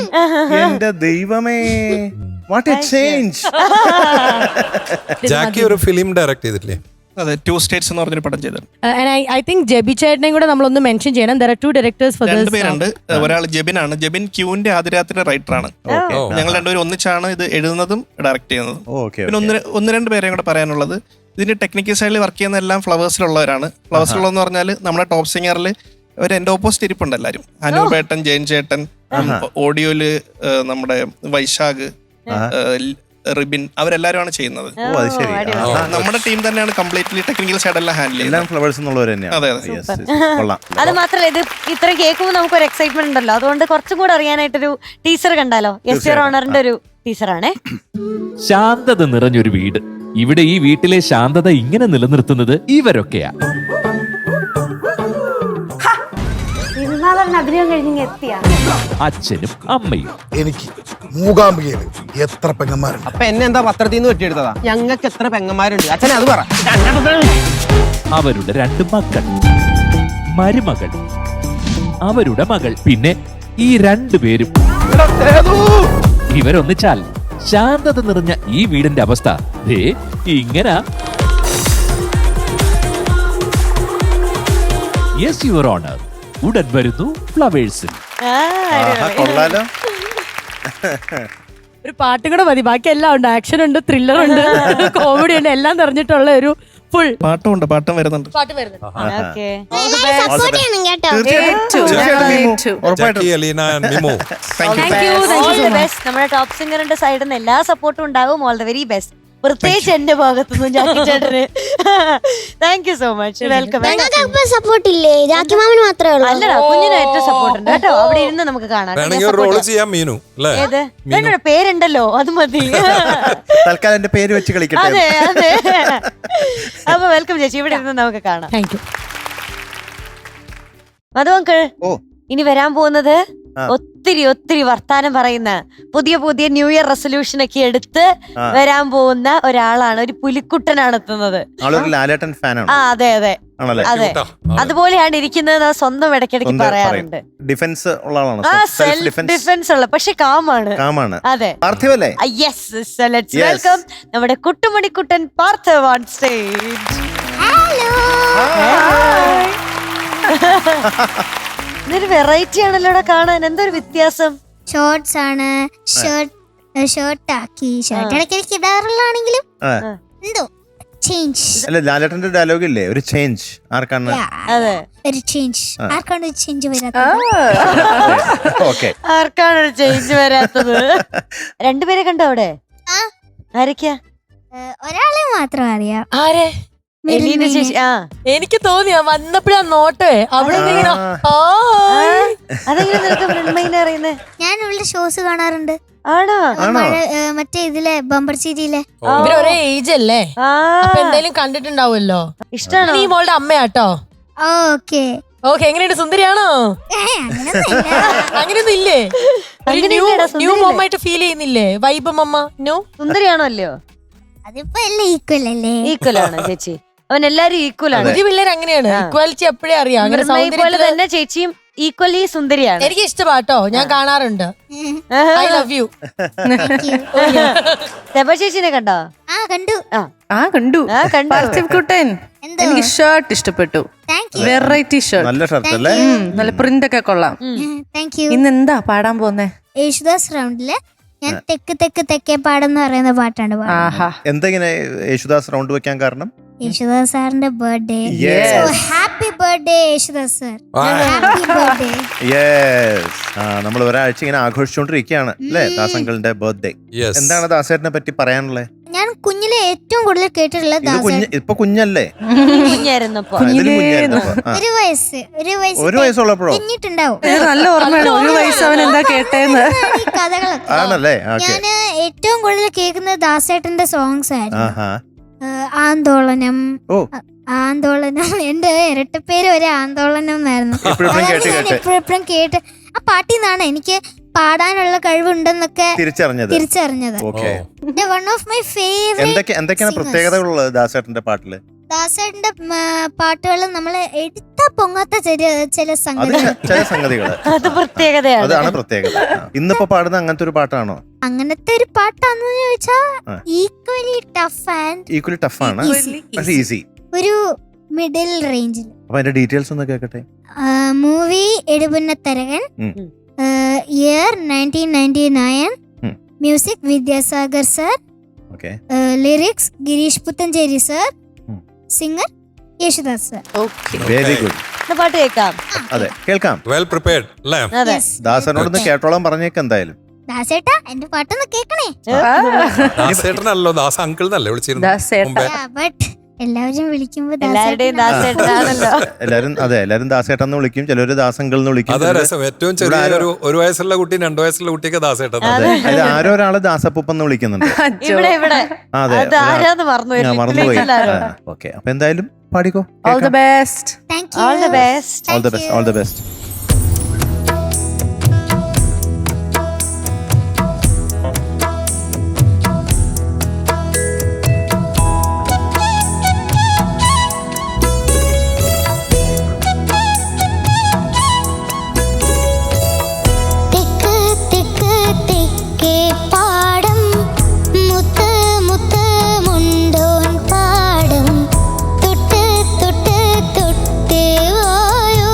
എന്റെ ദൈവമേ, വാട്ട് എ ചേഞ്ച്. ജാക്കി ഒരു ഫിലിം ഡയറക്ട് ചെയ്തിട്ടില്ലേ? അതെ, 2 States എന്ന് പറഞ്ഞൊരു പടം ചെയ്തത്. ഐ തിങ്ക് ജെബി ചേട്ടനെയും കൂടെ നമ്മളൊന്ന് മെൻഷൻ ചെയ്യണം. There are 2 directors for this. 2 പേരുണ്ട്. ഒരാൾ ജെബിനാണ്. ജെബിൻ ക്യൂന്റെ ആദ്യരാത്രിയുടെ റൈറ്ററാണ്. ഞങ്ങൾ രണ്ടുപേരും ഒന്നിച്ചാണ് ഇത് എഴുതുന്നതും ഡയറക്ട് ചെയ്യുന്നതും. പിന്നെ 1-2 പേരെയും കൂടെ പറയാനുള്ളത്, ഇതിന്റെ ടെക്നിക്കൽ സൈഡിൽ വർക്ക് ചെയ്യുന്ന എല്ലാം ഫ്ലവേഴ്സിലുള്ളവരാണ്. ഫ്ലവേഴ്സിലുള്ളതെന്ന് പറഞ്ഞാൽ നമ്മുടെ ടോപ്പ് സിംഗറിൽ ഒരു എന്റെ ഓപ്പോസിറ്റ് ഇരിപ്പുണ്ട് എല്ലാവരും. അനൂപേട്ടൻ, ജയൻ ചേട്ടൻ, ഓഡിയോയില് നമ്മുടെ വൈശാഖ്, റിബിൻ, അവരെല്ലാരുമാണ് ചെയ്യുന്നത്. നമ്മുടെ ടീം തന്നെയാണ് കംപ്ലീറ്റ്ലി ടെക്നിക്കൽ സൈഡ് എല്ലാം ഹാൻഡിൽ ചെയ്യുന്നത്. അതെ അത് മാത്രല്ല, ഇത് ഇത്രയും കേൾക്കുമ്പോൾ നമുക്കൊരു എക്സൈറ്റ്മെന്റ് ഉണ്ടല്ലോ. അതുകൊണ്ട് കുറച്ചും കൂടെ അറിയാനായിട്ടൊരു ടീച്ചർ കണ്ടാലോ? യെസ് യുവർ ഓണറിന്റെ ഒരു ടീച്ചറാണേ. ശാന്തത നിറഞ്ഞൊരു വീട്. ഇവിടെ ഈ വീട്ടിലെ ശാന്തത ഇങ്ങനെ നിലനിർത്തുന്നത് ഇവരൊക്കെയാ. അച്ഛനും അമ്മയും. എനിക്ക് മൂകാംബികയില് എത്ര പെങ്ങന്മാരുണ്ട്? അപ്പൊ എന്നെ എന്താ പത്രത്തിൽ നിന്ന് വെട്ടിയെടുത്തതാ? ഞങ്ങൾക്ക് എത്ര പെങ്ങന്മാരുണ്ട്? അച്ഛനെ അത് പറ. അവരുടെ 2 മക്കൾ, മരുമകൾ, അവരുടെ മകൾ, പിന്നെ ഈ 2 പേരും. ഇവരൊന്നിച്ചാൽ ശാന്തത നിറഞ്ഞ ഈ വീടിന്റെ അവസ്ഥ ദേ ഇങ്ങനെ. യെസ് യുവർ ഓണർ ഉടൻ വരുന്നു ഫ്ലവേഴ്സിൽ. ഒരു പാട്ടും കൂടെ മതി, ബാക്കി എല്ലാം ഉണ്ട്. ആക്ഷൻ ഉണ്ട്, ത്രില്ലർ ഉണ്ട്, കോമഡി ഉണ്ട്, എല്ലാം നിറഞ്ഞിട്ടുള്ള ഒരു ഫുൾ പാട്ടും വരുന്നുണ്ട്. നമ്മുടെ ടോപ്പ് സിംഗറിന്റെ സൈഡിൽ നിന്ന് എല്ലാ സപ്പോർട്ടും ഉണ്ടാവും. All the very best. പ്രത്യേകിച്ച് എന്റെ ഭാഗത്തുനിന്നും ജാക്കി ചേട്ടന് thank you so much. Welcome. Support ഇല്ലേ? ജാക്കി മാമന് മാത്രമേ ഉള്ളൂ? അല്ലടാ, കുഞ്ഞിന് ഏറ്റവും സപ്പോർട്ട് ഉണ്ട് കേട്ടോ. അവിടെ ഇരുന്ന് നമുക്ക് കാണാം. ഏത് പേരുണ്ടല്ലോ, അത് മതി. തൽക്കാലം എന്റെ പേര് വെച്ച് കളിക്കട്ടെ. അതെ അതെ. അപ്പൊ വെൽക്കം ചേച്ചി, ഇവിടെ ഇരുന്ന് നമുക്ക് കാണാം. Thank you. മധു, ഇനി വരാൻ പോകുന്നത് ഒത്തിരി വർത്താനം പറയുന്ന പുതിയ ന്യൂ ഇയർ റെസൊല്യൂഷൻ ഒക്കെ എടുത്ത് വരാൻ പോകുന്ന ഒരാളാണ്. ഒരു പുലിക്കുട്ടനാണ് എത്തുന്നത്. അതെ അതെ അതെ, അതുപോലെയാണ് ഇരിക്കുന്നത്. സ്വന്തം ഇടയ്ക്കിടയ്ക്ക് പറയാറുണ്ട്. ഡിഫൻസ് ഉള്ള ആളാണ്. സെൽഫ് ഡിഫൻസ് ഉള്ള, പക്ഷെ കാമാണ്. അതെ, യെസ്. ലെറ്റ്സ് വെൽക്കം നമ്മുടെ കുട്ടുമണിക്കുട്ടൻ പാർത്ഥവ് ഓൺ സ്റ്റേജ്. ഇതൊരു വെറൈറ്റി ആണല്ലോ കാണാൻ. എന്തൊരു വ്യത്യാസം. ഷോർട്സ് ആണ്, ഷർട്ട് ഷർട്ടാക്കി. ഷർട്ട് ഇടയ്ക്കിടയ്ക്ക് ഇടാറുള്ളാണെങ്കിലും ആ. എന്തോ ചേഞ്ച്. അല്ല ലാലേട്ടന്റെ ഡയലോഗ് ഇല്ലേ, ഒരു ചേഞ്ച് ആർക്കാണ്? അതെ, ഒരു ചേഞ്ച്. ആർക്കാണ് ഒരു ചേഞ്ച് വരാത്തത്? ഓക്കെ, ആർക്കാണ് ഒരു ചേഞ്ച് വരാത്തത്? രണ്ടുപേരെ കണ്ടോ അവിടെ? ആ. ആരൊക്കെയാ? ഒരാളെ മാത്രം അറിയാം. ആരെ? എലീന ചേച്ചി. ആ, എനിക്ക് തോന്നിയാ വന്നപ്പോഴാ നോട്ടേ അവിടെ ഇങ്ങനെ അതെങ്ങനെ നിനക്ക് മൃണ്മയിനെ അറിയുന്നേ? ഞാൻ ഇവളുടെ ഷോസ് കാണാറുണ്ട്. ആണോ? മറ്റേ ഇതിലെ ബമ്പർ സീരിയിലെ. ഇവര് ഒരേ ഏജ് അല്ലേ, ആ, അപ്പൊ എന്തായാലും കണ്ടിട്ടുണ്ടാവുമല്ലോ. ഇഷ്ടാണോ? നീ മോളുടെ അമ്മയാട്ടോ. ഓക്കെ ഓക്കെ, എങ്ങനെയുണ്ട്? സുന്ദരിയാണോ? അങ്ങനെയൊന്നും ഇല്ലേ? ന്യൂ മൊമ്മായിട്ട് ഫീൽ ചെയ്യുന്നില്ലേ? വൈബ് മമ്മ ന്യൂ സുന്ദരിയാണോ അല്ലയോ? അതിപ്പോ എല്ലാം ഈക്വൽ അല്ലേ? ഈക്വൽ ആണ് ചേച്ചി. അവൻ എല്ലാരും ഈക്വൽ ആണ്. പുതിയ പിള്ളേർ അങ്ങനെയാണ്, ഈക്വാലിറ്റി എപ്പോഴേ അറിയാം. അങ്ങനെ മൃണ്മയി പോലെ തന്നെ ചേച്ചിയും ഈക്വലി സുന്ദരിയാണ്. എനിക്ക് ഇഷ്ടമാട്ടോ, ഞാൻ കാണാറുണ്ട്. I love you. സെബ ചേച്ചിനെ കണ്ടോ? ആ കണ്ടു. കണ്ടു. കുട്ടൻ, എന്തോ? എനിക്ക് ഷർട്ട് ഇഷ്ടപ്പെട്ടു. Thank you. വെറൈറ്റി ഷർട്ട്, നല്ല ഷർട്ട് അല്ലേ? നല്ല പ്രിന്റ് ഒക്കെ കൊള്ളാം. Thank you. ഇന്ന് എന്താ പാടാൻ പോന്നെ? യേശുദാസ് റൗണ്ടില് ഞാൻ തെക്ക് തെക്ക് തെക്കേ പാടെന്ന് പറയുന്ന പാട്ടാണ് പാടുന്നത്. ആഹാ, എന്തെങ്ങനെ യേശുദാസ് റൗണ്ട് വെക്കാൻ കാരണം? യേശുദാസ് സാറിന്റെ birthday. Yes. So happy birthday Yesudas sir. Wow. Happy birthday. Yes, നമ്മൾ ഒരാഴ്ച ഇങ്ങനെ ആഘോഷിച്ചുകൊണ്ടിരിക്കുകയാണ് അല്ലേ, ദാസങ്കളുടെ ബർത്ത്ഡേ. Yes. എന്താണ് ദാസേട്ടനെ പറ്റി പറയാനുള്ളത്? ഞാൻ കുഞ്ഞിലെ ഏറ്റവും കൂടുതൽ കേട്ടിട്ടുള്ള ഇപ്പൊ കുഞ്ഞല്ലേ? കുഞ്ഞായിരുന്നപ്പോ. ഇതിലും കുഞ്ഞായിരുന്നപ്പോ. ആ. ഒരു വയസ്സുള്ളപ്പോഴോ? കുഞ്ഞിട്ടുണ്ടാവും. നല്ല ഓർമ്മയാണ്. ഒരു വയസ്സ് അവൻ എന്താ കേട്ടേന്ന്. ഈ കഥകളൊക്കെ ആണല്ലേ? ഓക്കെ. ഞാൻ ഏറ്റവും കൂടുതൽ കേൾക്കുന്നത് ദാസേട്ടന്റെ സോങ്സ് ആയിരുന്നു. ആഹാ. ആന്തോളനം. ഓ. ആന്തോളനം എന്റെ ഇരട്ടപ്പേര് ഒരു ആന്തോളനം എന്നായിരുന്നു. എപ്പോഴും അതാണ് ഞാൻ എപ്പോഴും കേട്ട് ആ പാട്ടിൽ നിന്നാണ് എനിക്ക് പാടാനുള്ള കഴിവുണ്ടെന്നൊക്കെ തിരിച്ചറിഞ്ഞത്. Okay. One of my favourite. എന്തൊക്കെയാണ് പ്രത്യേകതകളുള്ളത് ദാസേട്ടന്റെ പാട്ടില്? ദാസേട്ടന്റെ പാട്ടുകൾ നമ്മൾ എടുത്താ പൊങ്ങാത്ത ചില സംഗതികൾ, അത് പ്രത്യേകതയാണ്. അതാണ് പ്രത്യേകത. ഇന്നിപ്പോ പാടുന്ന അങ്ങനത്തെ ഒരു പാട്ടാണോ? അങ്ങനത്തെ ഒരു പാട്ടാന്ന് ചോദിച്ചാ ഈക്വലി ടഫ് ആണ്, പക്ഷെ ഈസി. ഒരു മിഡിൽ റേഞ്ചിൽ. അപ്പൊ അതിന്റെ ഡീറ്റെയിൽസ് ഒന്ന് കേൾക്കട്ടെ. മൂവി എടുപുന്നത്തരകൻ, year 1999, music Vidyasagar sir, lyrics Girish Puthenchery sir, singer Yesudas sir. Very good. പാട്ട് കേൾക്കാം. അതെ, കേൾക്കാം. വെൽ പ്രിപ്പയർഡ് അല്ലേ? ദാസനോടൊന്ന് കേട്ടോളം പറഞ്ഞേക്ക് എന്തായാലും. ദാസേട്ടാ എന്റെ പാട്ടൊന്ന് കേക്കണേ. ദാസേട്ടനല്ലോ, ദാസ അങ്കിൾ എന്നല്ലേ വിളിച്ചിരുന്നു? ബട്ട് എല്ലാവരും വിളിക്കുമ്പോ എല്ലാവരുടെയും ദാസേട്ടനാണല്ലോ. എല്ലാരും ദാസേട്ടെന്ന് വിളിക്കും, ചിലര് ദാസങ്കൾ എന്ന് വിളിക്കും. അതാ രസം. ഏറ്റവും ചെറിയ ഒരു വയസ്സുള്ള കുട്ടി 2 വയസ്സുള്ള കുട്ടിയൊക്കെ ദാസേട്ടൻ. അതെ, ആരോ ഒരാള് ദാസപ്പൂപ്പെന്ന് വിളിക്കുന്നുണ്ട്. ഇവിടെ അതെ, ആരാന്ന് മറന്നുപോയി. ഓക്കെ, അപ്പൊ എന്തായാലും പാടിക്കോ. All the best. Thank you. All the best. All the best. All the best. തൊട്ട് തൊട്ട് തൊട്ട് വായോ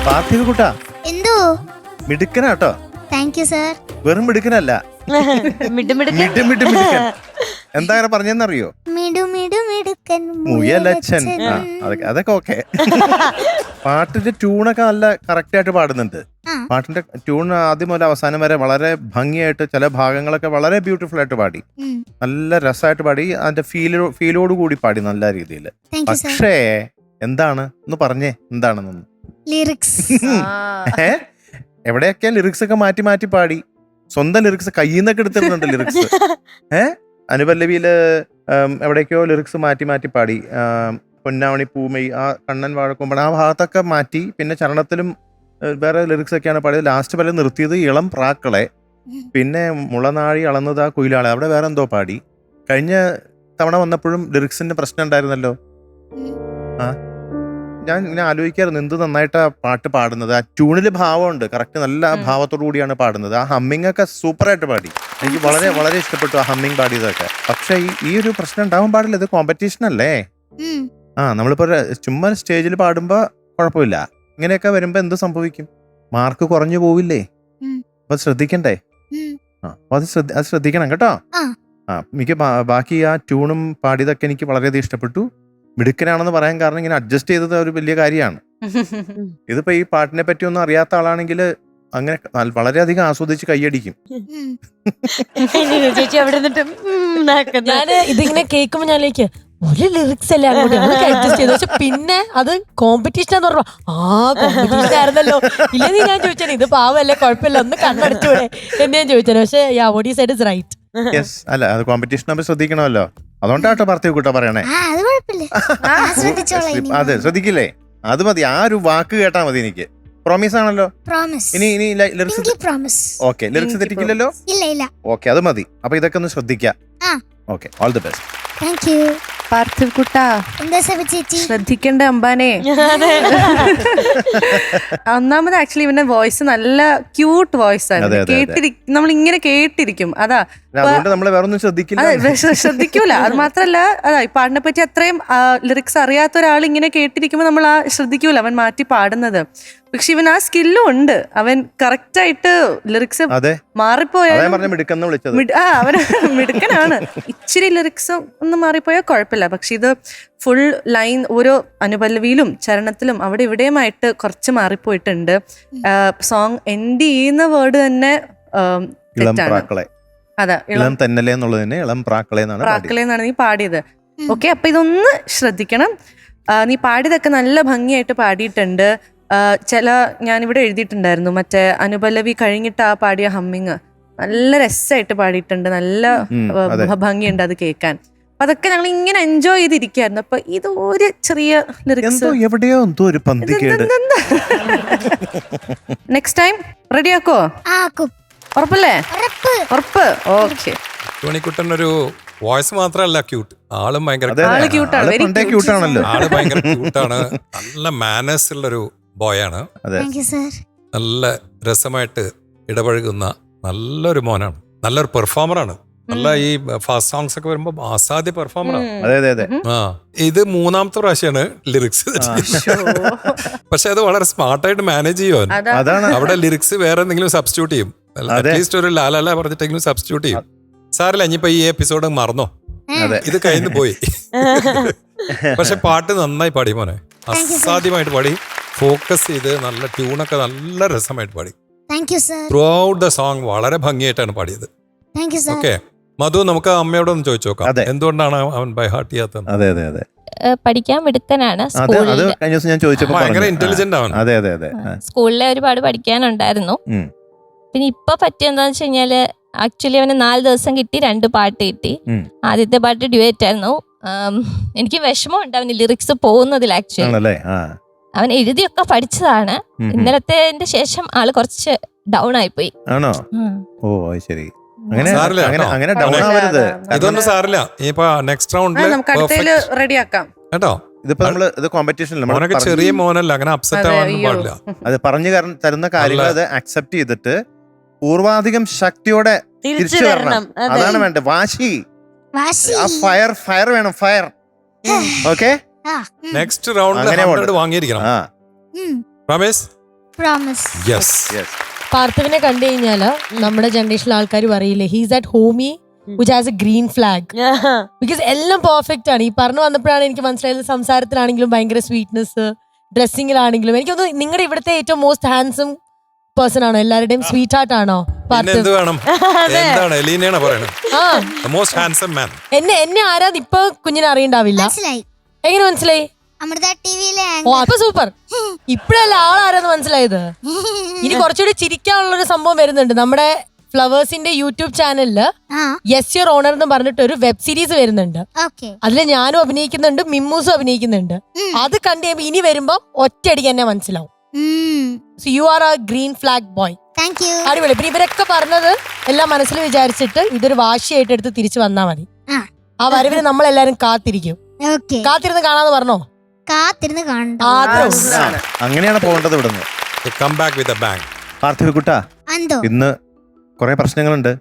പാർത്ഥിവ കുട്ടാ എന്തോ മിടുക്കനാട്ടോ. Thank you sir. വെറും മിടുക്കനല്ല, മിടുക്കൻ. എന്താ അങ്ങനെ പറഞ്ഞെന്നറിയോ? മിടുക്കൻ മുയലച്ഛൻ. അതൊക്കെ ഓക്കെ. പാട്ടിന്റെ ട്യൂണൊക്കെ നല്ല കറക്റ്റ് ആയിട്ട് പാടുന്നുണ്ട്. പാട്ടിന്റെ ട്യൂൺ ആദ്യം മുതൽ അവസാനം വരെ വളരെ ഭംഗിയായിട്ട്, ചില ഭാഗങ്ങളൊക്കെ വളരെ ബ്യൂട്ടിഫുൾ ആയിട്ട് പാടി, നല്ല രസമായിട്ട് പാടി, അതിന്റെ ഫീലോട് കൂടി പാടി നല്ല രീതിയിൽ. പക്ഷേ എന്താണ് ഒന്ന് പറഞ്ഞേ, എന്താണെന്നൊന്ന്. ലിറിക്സ് എവിടെയൊക്കെ ലിറിക്സ് ഒക്കെ മാറ്റി മാറ്റി പാടി, സ്വന്തം ലിറിക്സ് കയ്യിൽ നിന്നൊക്കെ എടുത്തിരുന്നുണ്ട് ലിറിക്സ്. അനുപല്ലവിയില് എവിടേക്കോ ലിറിക്സ് മാറ്റി മാറ്റി പാടി. പൊന്നാവണി പൂമയി, ആ കണ്ണൻ വാഴക്കൊമ്പൻ, ആ ഭാഗത്തൊക്കെ മാറ്റി. പിന്നെ ചരണത്തിലും വേറെ ലിറിക്സ് ഒക്കെയാണ് പാടിയത്. ലാസ്റ്റ് വരെ നിർത്തിയത് ഇളം പ്രാക്കളെ, പിന്നെ മുളനാഴി അളന്നത് ആ കുയിലാളെ, അവിടെ വേറെ എന്തോ പാടി. കഴിഞ്ഞ തവണ വന്നപ്പോഴും ലിറിക്സിന്റെ പ്രശ്നം ഉണ്ടായിരുന്നല്ലോ. ഞാൻ ഇങ്ങനെ ആലോചിക്കായിരുന്നു എന്ത് നന്നായിട്ടാ പാട്ട് പാടുന്നത്. ആ ട്യൂണിൽ ഭാവമുണ്ട്, കറക്റ്റ് നല്ല ഭാവത്തോടു കൂടിയാണ് പാടുന്നത്. ആ ഹമ്മിങ് ഒക്കെ സൂപ്പറായിട്ട് പാടി. എനിക്ക് വളരെ വളരെ ഇഷ്ടപ്പെട്ടു ആ ഹമ്മിങ് പാടിയതൊക്കെ. പക്ഷെ ഈ ഒരു പ്രശ്നം ഉണ്ടാവാൻ പാടില്ല, ഇത് കോമ്പറ്റീഷൻ അല്ലേ. നമ്മളിപ്പോ ചുമ്മാ സ്റ്റേജിൽ പാടുമ്പോ കുഴപ്പമില്ല, ഇങ്ങനെയൊക്കെ വരുമ്പോ എന്ത് സംഭവിക്കും? മാർക്ക് കുറഞ്ഞു പോവില്ലേ? അപ്പൊ ശ്രദ്ധിക്കണ്ടേ? അപ്പൊ അത് ശ്രദ്ധിക്കണം കേട്ടോ. എനിക്ക് ബാക്കി ആ ട്യൂണും പാടിയതൊക്കെ എനിക്ക് വളരെയധികം ഇഷ്ടപ്പെട്ടു. മിടുക്കനാണെന്ന് പറയാൻ കാരണം ഇങ്ങനെ അഡ്ജസ്റ്റ് ചെയ്തത് ഒരു വലിയ കാര്യമാണ്. ഇതിപ്പോ ഈ പാട്ടിനെ പറ്റി ഒന്നും അറിയാത്ത ആളാണെങ്കിൽ അങ്ങനെ വളരെയധികം ആസ്വദിച്ച് കൈയടിക്കും. ഞാൻ ഇതിങ്ങനെ കേൾക്കുമ്പോ ഞാനിലേക്ക് ഒരു ലിറിക്സ് അല്ലേ അങ്ങോട്ട് അഡ്ജസ്റ്റ് ചെയ്തു. പക്ഷെ പിന്നെ അത് കോമ്പറ്റീഷൻ എന്ന് പറഞ്ഞപ്പോ കോമ്പറ്റീഷൻ ആയിരുന്നല്ലോ. ഇല്ലെങ്കിൽ ഞാൻ ചോദിച്ചാൽ ഇത് പാവല്ലേ, കുഴപ്പമില്ല, ഒന്ന് കണ്ണടച്ചൂടെ എന്ന് ഞാൻ ചോദിച്ചാൽ. പക്ഷെ what you said is right. അല്ല, അത് കോമ്പറ്റീഷൻ ആകുമ്പോൾ ശ്രദ്ധിക്കണമല്ലോ. അതുകൊണ്ടാട്ടോ പാർത്ഥിവ് കുട്ട പറയണേ. അതെ, ശ്രദ്ധിക്കില്ലേ? അത് മതി, ആ ഒരു വാക്ക് കേട്ടാ മതി. എനിക്ക് പ്രോമിസ് ആണല്ലോ. ഇനി ഓക്കെ, ലിറിക്സ് തെറ്റിക്കില്ലല്ലോ. ഓക്കെ, അത് മതി. അപ്പൊ ഇതൊക്കെ ഒന്ന് ശ്രദ്ധിക്കാം. Okay, all the best. Parthiv കുട്ടാ, ശ്രദ്ധിക്കണ്ട അമ്പാനെ. ഒന്നാമത് ആക്ച്വലി ഇവന്റെ വോയിസ് നല്ല ക്യൂട്ട് വോയിസ് ആണ്. നമ്മൾ ഇങ്ങനെ കേട്ടിരിക്കും. അതാ ശ്രദ്ധിക്കൂല. അത് മാത്രല്ല, അതാ ഈ പാടിനെ പറ്റി അത്രയും ലിറിക്സ് അറിയാത്ത ഒരാൾ ഇങ്ങനെ കേട്ടിരിക്കുമ്പോ നമ്മൾ ആ ശ്രദ്ധിക്കൂല അവൻ മാറ്റി പാടുന്നത്. പക്ഷെ ഇവൻ ആ സ്കില്ലും ഉണ്ട്. അവൻ കറക്റ്റ് ആയിട്ട് ലിറിക്സ് മാറിപ്പോയാൽ അവന് മിടുക്കനാണ്. ഇച്ചിരി ലിറിക്സ് ഒന്ന് മാറിപ്പോയാൽ കുഴപ്പമില്ല. പക്ഷെ ഇത് ഫുൾ ലൈൻ ഓരോ അനുപല്ലവിയിലും ചരണത്തിലും അവിടെ ഇവിടെയുമായിട്ട് കുറച്ച് മാറിപ്പോയിട്ടുണ്ട്. സോങ് എൻഡ് ചെയ്യുന്ന വേർഡ് തന്നെ തെറ്റാണ്. അതെ, ഇളം തന്നലെ എന്നുള്ളതിന് ഇളം പ്രാക്കളെ എന്നാണ് നീ പാടിയത്. ഓക്കെ, അപ്പൊ ഇതൊന്ന് ശ്രദ്ധിക്കണം. നീ പാടിയതൊക്കെ നല്ല ഭംഗിയായിട്ട് പാടിയിട്ടുണ്ട്. ഞാനിവിടെ എഴുതിയിട്ടുണ്ടായിരുന്നു, മറ്റേ അനുപല്ലവി കഴിഞ്ഞിട്ട് ആ പാടിയ ഹമ്മിങ് നല്ല രസമായിട്ട് പാടിയിട്ടുണ്ട്. നല്ല ഭംഗിയുണ്ട് അത് കേൾക്കാൻ. അപ്പൊ അതൊക്കെ ഞങ്ങൾ ഇങ്ങനെ എൻജോയ് ചെയ്തിരിക്കായിരുന്നു. അപ്പൊ ഇത് ഒരു ചെറിയ ലിറിക്സ് എവിടെയോ എന്തോ ഒരു പന്തികേട്. Next time റെഡിയാക്കോ? ഉറപ്പല്ലേ? ഉറപ്പ്. ഓക്കെ. ടോണിക്കുട്ടൻ ഒരു വോയിസ് മാത്രമല്ല ക്യൂട്ട്, ആളും ഭയങ്കര ക്യൂട്ടാണല്ലോ. ആള് ഭയങ്കര ക്യൂട്ടാണ്. നല്ല മാനേഴ്സ് ഉള്ളൊരു ബോയാണ്. നല്ല രസമായിട്ട് ഇടപഴകുന്ന നല്ലൊരു മോനാണ്. നല്ലൊരു പെർഫോമറാണ്. നല്ല ഈ ഫാസ്റ്റ് സോങ്സ് ഒക്കെ വരുമ്പോ അസാധ്യ പെർഫോമറാണ്. ഇത് 3ാമത്തെ പ്രാവശ്യമാണ് ലിറിക്സ്. പക്ഷെ അത് വളരെ സ്മാർട്ടായിട്ട് മാനേജ് ചെയ്യുവാൻ. അവിടെ ലിറിക്സ് വേറെ എന്തെങ്കിലും സബ്സ്റ്റിറ്റ്യൂട്ട് ചെയ്യും. അറ്റ്ലീസ്റ്റ് ഒരു ലാലാല പറഞ്ഞിട്ടെങ്കിലും സബ്സ്റ്റിറ്റ്യൂട്ട് ചെയ്യും. സാറില്ല, ഇനിയിപ്പോ ഈ എപ്പിസോഡ് മറന്നോ, ഇത് കഴിഞ്ഞു പോയി. പക്ഷെ പാട്ട് നന്നായി പാടി മോനെ, അസാധ്യമായിട്ട് പാടി. ഫോക്കസ് ചെയ്ത് നല്ല ട്യൂണൊക്കെ നല്ല രസമായിട്ട് പാടി. ത്രൂ ഔട്ട് ദ സോങ് വളരെ ഭംഗിയായിട്ടാണ് പാടിയത്. ഓക്കെ മധു, നമുക്ക് അമ്മയോടൊന്ന് ചോദിച്ചു നോക്കാം, എന്തുകൊണ്ടാണ് അവൻ ബൈ ഹാർട്ട് ചെയ്യാത്തത്? അതെ അതെ അതെ, പഠിക്കാൻ മിടുക്കനാണ്. ഭയങ്കര ഇന്റലിജന്റ് ആണ്. അതെ അതെ അതെ, സ്കൂളിലെ ഒരുപാട് പഠിക്കാനുണ്ടായിരുന്നു. പിന്നെ ഇപ്പൊ പറ്റിയെന്താന്ന് വെച്ച് കഴിഞ്ഞാല് ആക്ച്വലി അവന് 4 ദിവസം കിട്ടി, 2 പാട്ട് കിട്ടി. ആദ്യത്തെ പാട്ട് ഡ്യുവറ്റ് ആയിരുന്നു. എനിക്ക് വിഷമമുണ്ട് അവന് ലിറിക്സ് പോകുന്നതിൽ. ആക്ച്വലി അവൻ എഴുതിയൊക്കെ പഠിച്ചതാണ്. ഇന്നലത്തെ ശേഷം ആള് കുറച്ച് ഡൗൺ ആയിപ്പോയി. ആണോ? ഓ ശരി. ഇതൊന്നും സാറില്ല. ഇനിയിപ്പോ നെക്സ്റ്റ് റൗണ്ടില് റെഡിയാക്കാം കേട്ടോ. ഇതിപ്പോ നമ്മള് ഇത് കോമ്പറ്റീഷൻ ചെറിയ മോനല്ല, അങ്ങനെ അപ്സെറ്റ് ആവാനും പാടില്ല. അത് പറഞ്ഞു തരുന്ന കാര്യങ്ങൾ അത് അക്സെപ്റ്റ് ചെയ്തിട്ട് പൂർവാധികം ശക്തിയോടെ തിരിച്ചു വരണം. അതാണ് വേണ്ടത്. വാശി, ഫയർ വേണം. ഫയർ ഓക്കെ നെക്സ്റ്റ് റൗണ്ടിൽ അങ്ങനെ 100 വാങ്ങിയിരിക്കണം. ആ റമേഷ് പ്രോമിസ്. യെസ്. പാർത്ഥിവിനെ കണ്ടു കഴിഞ്ഞാല് നമ്മുടെ ജനറേഷനിലെ ആൾക്കാർ പറയില്ലേ he's that Homi which has A green flag. Because എല്ലാം പെർഫെക്റ്റ് ആണ്. ഈ പറഞ്ഞു വന്നപ്പോഴാണ് എനിക്ക് മനസ്സിലായത് സംസാരത്തിലാണെങ്കിലും ഭയങ്കര സ്വീറ്റ്നെസ്, ഡ്രസ്സിങ്ങിലാണെങ്കിലും. എനിക്കൊന്ന് നിങ്ങളുടെ ഇവിടുത്തെ ഏറ്റവും മോസ്റ്റ് ഹാൻസം പേഴ്സൺ ആണോ? എല്ലാവരുടെയും സ്വീറ്റ് ഹാർട്ട് ആണോ എന്ത് വേണം? എന്താണ് എലീനയാണ് പറയുന്നത്? മോസ്റ്റ് ഹാൻസം മാൻ. എന്നെ ആരാന്ന് ഇപ്പൊ കുഞ്ഞിനെ അറിയണ്ടാവില്ല. എങ്ങനെ മനസ്സിലായി? അമൃത ടിവിയിലെ ഓ അപ്പൊ സൂപ്പർ. ഇപ്പഴല്ല ആളാരെന്ന് മനസ്സിലായത്. ഇനി കുറച്ചുകൂടി ചിരിക്കാനുള്ള ഒരു സംഭവം വരുന്നുണ്ട്. നമ്മുടെ ഫ്ലവേഴ്സിന്റെ യൂട്യൂബ് ചാനലില് യെസ് യുവർ ഓണർ എന്ന് പറഞ്ഞിട്ട് ഒരു വെബ് സീരീസ് വരുന്നുണ്ട്. അതില് ഞാനും അഭിനയിക്കുന്നുണ്ട്, മിമ്മൂസും അഭിനയിക്കുന്നുണ്ട്. അത് കണ്ടു കഴിയുമ്പോ ഇനി വരുമ്പോ ഒറ്റയടിക്ക് എന്നെ മനസ്സിലാവും. So you are A green flag boy. അടിപൊളി. പിന്നെ ഇവരൊക്കെ പറഞ്ഞത് എല്ലാം മനസ്സിൽ വിചാരിച്ചിട്ട് ഇതൊരു വാശിയായിട്ട് എടുത്ത് തിരിച്ചു വന്നാ മതി. ആ വരവിന് നമ്മളെല്ലാരും കാത്തിരിക്കും. കാത്തിരുന്ന് കാണാന്ന് പറഞ്ഞോ? കാത്തിരുന്ന് കാണണ്ട. അങ്ങനെയാണ് പോകേണ്ടത് ഇവിടുന്ന്. പാർത്ഥിവക്കുട്ട, ഇന്ന് കുറെ പ്രശ്നങ്ങളുണ്ട്.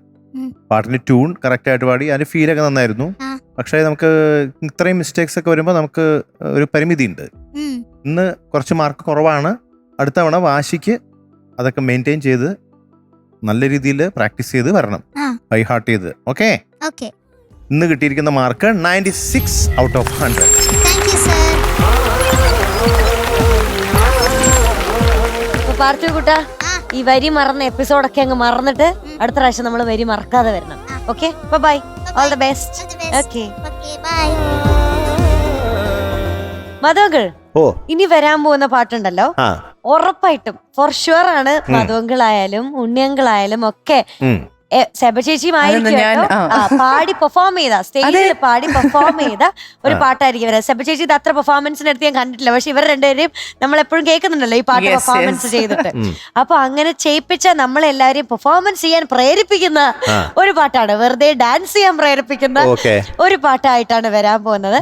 പാട്ടിന്റെ ട്യൂൺ കറക്റ്റ് ആയിട്ട് പാടി, അതിന്റെ ഫീലൊക്കെ നന്നായിരുന്നു. പക്ഷേ നമുക്ക് ഇത്രയും മിസ്റ്റേക്സ് ഒക്കെ വരുമ്പോൾ നമുക്ക് ഒരു പരിമിതി ഉണ്ട്. ഇന്ന് കുറച്ച് മാർക്ക് കുറവാണ്. അടുത്ത തവണ വാശിക്ക് അതൊക്കെ മെയിൻറ്റെയിൻ ചെയ്ത് നല്ല രീതിയിൽ പ്രാക്ടീസ് ചെയ്ത് വരണം, ബൈ ഹാർട്ട് ചെയ്ത്. ഓക്കെ. ഇന്ന് കിട്ടിയിരിക്കുന്ന മാർക്ക് 96 ഔട്ട് ഓഫ് 100. പാർത്ഥിവ് കുട്ട, ഈ വരി മറന്ന എപ്പിസോഡൊക്കെ അങ്ങ് മറന്നിട്ട് അടുത്ത പ്രാവശ്യം നമ്മൾ വരി മറക്കാതെ വരണം. Okay, bye, all the best. Okay, Madhu uncle, ഇനി വരാൻ പോകുന്ന പാട്ടുണ്ടല്ലോ, ഉറപ്പായിട്ടും ഫോർ ഷുവർ ആണ് മധുവങ്കിളായാലും ഉണ്ണിയങ്കിളായാലും ഒക്കെ സെബ ചേച്ചിയുമായിരിക്കും പാടി പെർഫോം ചെയ്ത, സ്റ്റേജിൽ പാടി പെർഫോം ചെയ്ത ഒരു പാട്ടായിരിക്കും വരാം. സെബ ചേച്ചി ഇത് അത്ര പെർഫോമൻസിന് അടുത്ത് ഞാൻ കണ്ടിട്ടില്ല, പക്ഷെ ഇവർ രണ്ടുപേരെയും നമ്മൾ എപ്പോഴും കേൾക്കുന്നുണ്ടല്ലോ ഈ പാട്ട് പെർഫോമൻസ് ചെയ്തിട്ട്. അപ്പൊ അങ്ങനെ ചെയ്യിപ്പിച്ച നമ്മളെല്ലാരെയും പെർഫോമൻസ് ചെയ്യാൻ പ്രേരിപ്പിക്കുന്ന ഒരു പാട്ടാണ്, വെറുതെ ഡാൻസ് ചെയ്യാൻ പ്രേരിപ്പിക്കുന്ന ഒരു പാട്ടായിട്ടാണ് വരാൻ പോകുന്നത്.